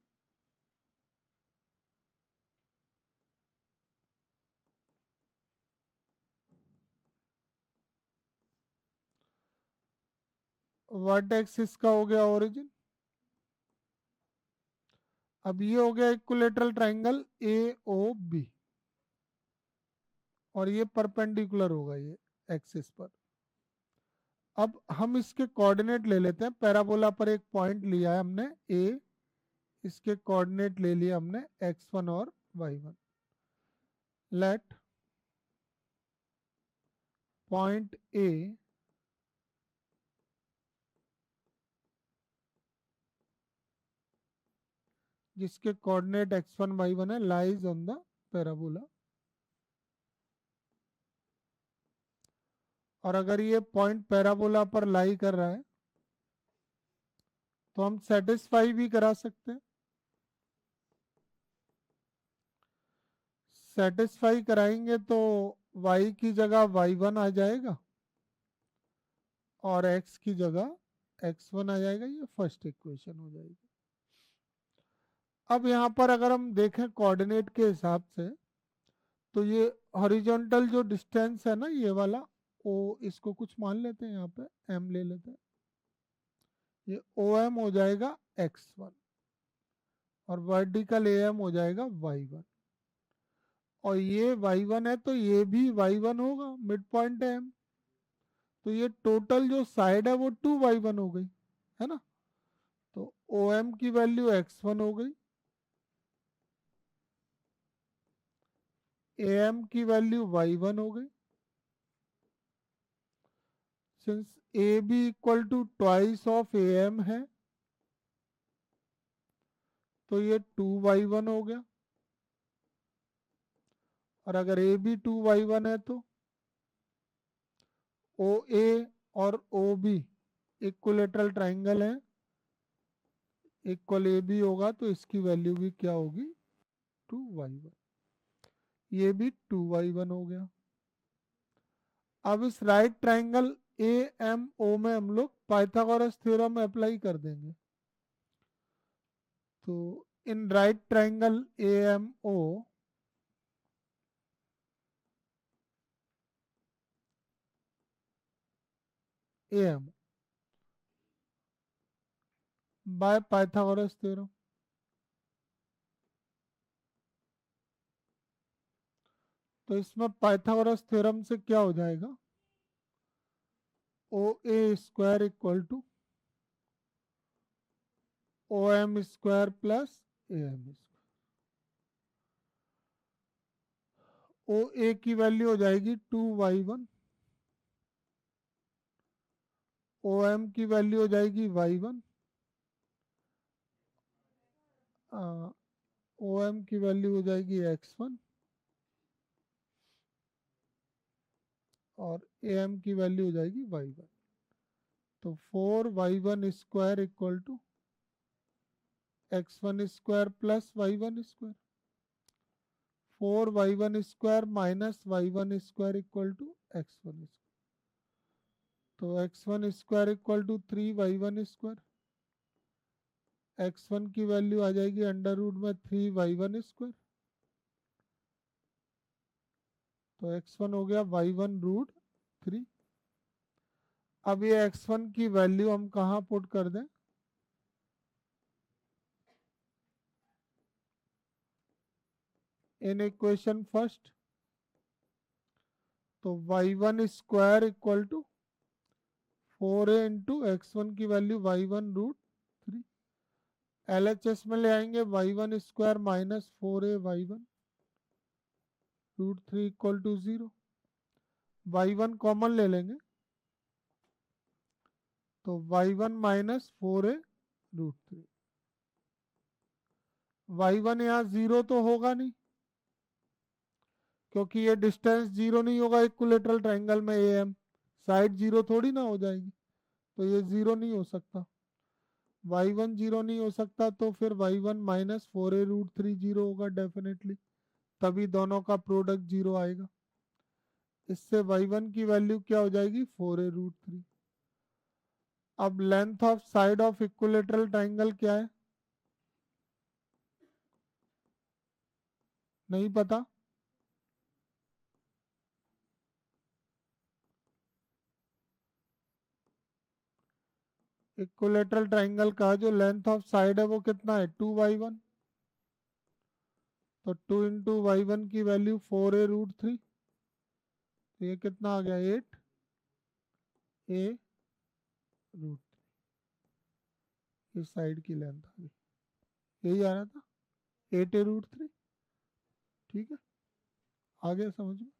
वर्टेक्स इसका हो गया ओरिजिन, अब ये हो गया equilateral triangle A O B, और ये परपेंडिकुलर होगा ये एक्सिस पर। अब हम इसके कोऑर्डिनेट ले लेते हैं। पैराबोला पर एक पॉइंट लिया है हमने ए, इसके कोऑर्डिनेट ले लिए हमने x1 और y1। लेट पॉइंट ए जिसके कोऑर्डिनेट x1 y1 है लाइज ऑन द पैराबोला। और अगर ये पॉइंट पैराबोला पर लाई कर रहा है तो हम सेटिस्फाई भी करा सकते हैं। सेटिस्फाई कराएंगे तो y की जगह y1 आ जाएगा और x की जगह x1 आ जाएगा। ये फर्स्ट इक्वेशन हो जाएगी। अब यहाँ पर अगर हम देखें कोऑर्डिनेट के हिसाब से तो ये हॉरिजॉन्टल जो डिस्टेंस है ना ये वाला ओ, इसको कुछ मान लेते हैं, यहाँ पे m ले लेते हैं। ये OM हो जाएगा x1 और वर्टिकल AM हो जाएगा y1। और ये y1 है तो ये भी y1 होगा, मिड पॉइंट है m। तो ये टोटल जो साइड है वो 2y1 हो गई, है ना। तो OM की वैल्यू x1 हो गई, AM की वैल्यू y1 हो गई। Since AB equal to twice of AM है तो ये 2y1 हो गया। और अगर AB 2y1 है तो OA और OB इक्विलेटरल ट्राइंगल है, इक्वल AB होगा तो इसकी वैल्यू भी क्या होगी 2y1। ये भी 2y1 हो गया। अब इस राइट ट्राइंगल AMO में हम लोग पाइथागोरस थ्योरम अप्लाई कर देंगे। तो in right triangle AMO AM by Pythagoras theorem, तो इसमें पाइथागोरस थ्योरम से क्या हो जाएगा OA square equal to OM square plus AM square. OA की वैल्यू हो जाएगी 2y1, OM की वैल्यू हो जाएगी y1, OM की वैल्यू हो जाएगी x1 और AM की वैल्यू हो जाएगी y1। तो 4y1 square equal to x1 square plus y1 square. 4y1 square minus y1 square equal to x1 square. तो x1 square equal to 3y1 square. x1 की वैल्यू आ जाएगी अंडर रूट में 3y1 square. तो x1 हो गया y1 root 3। अब ये x1 की वैल्यू हम कहाँ पुट कर दें, इन इक्वेशन फर्स्ट। तो y1 square equal to 4a into x1 की वैल्यू y1 रूट 3। LHS में ले आएंगे y1 square minus 4a y1 root 3 equal to 0। y1 common ले लेंगे तो y1 minus 4a root 3। y1 यहाँ 0 तो होगा नहीं क्योंकि ये डिस्टेंस 0 नहीं होगा इक्विलेटरल ट्राइंगल में AM, साइड 0 थोड़ी ना हो जाएगी, तो ये 0 नहीं हो सकता। y1 0 नहीं हो सकता तो फिर y1 माइनस 4a रूट 3 0 होगा डेफिनेटली, तभी दोनों का प्रोडक्ट 0 आएगा। इससे y1 की वैल्यू क्या हो जाएगी 4a रूट 3। अब length of side of equilateral triangle क्या है, नहीं पता। इक्विलेटरल ट्राइंगल का जो लेंथ ऑफ साइड है वो कितना है 2y1। तो 2 इंटू वाई वन की वैल्यू 4a√3, तो ये कितना आ गया 8a√3, इस साइड की लेंथ आ गई, यही आ रहा था 8a√3। ठीक है, आ गया समझ में।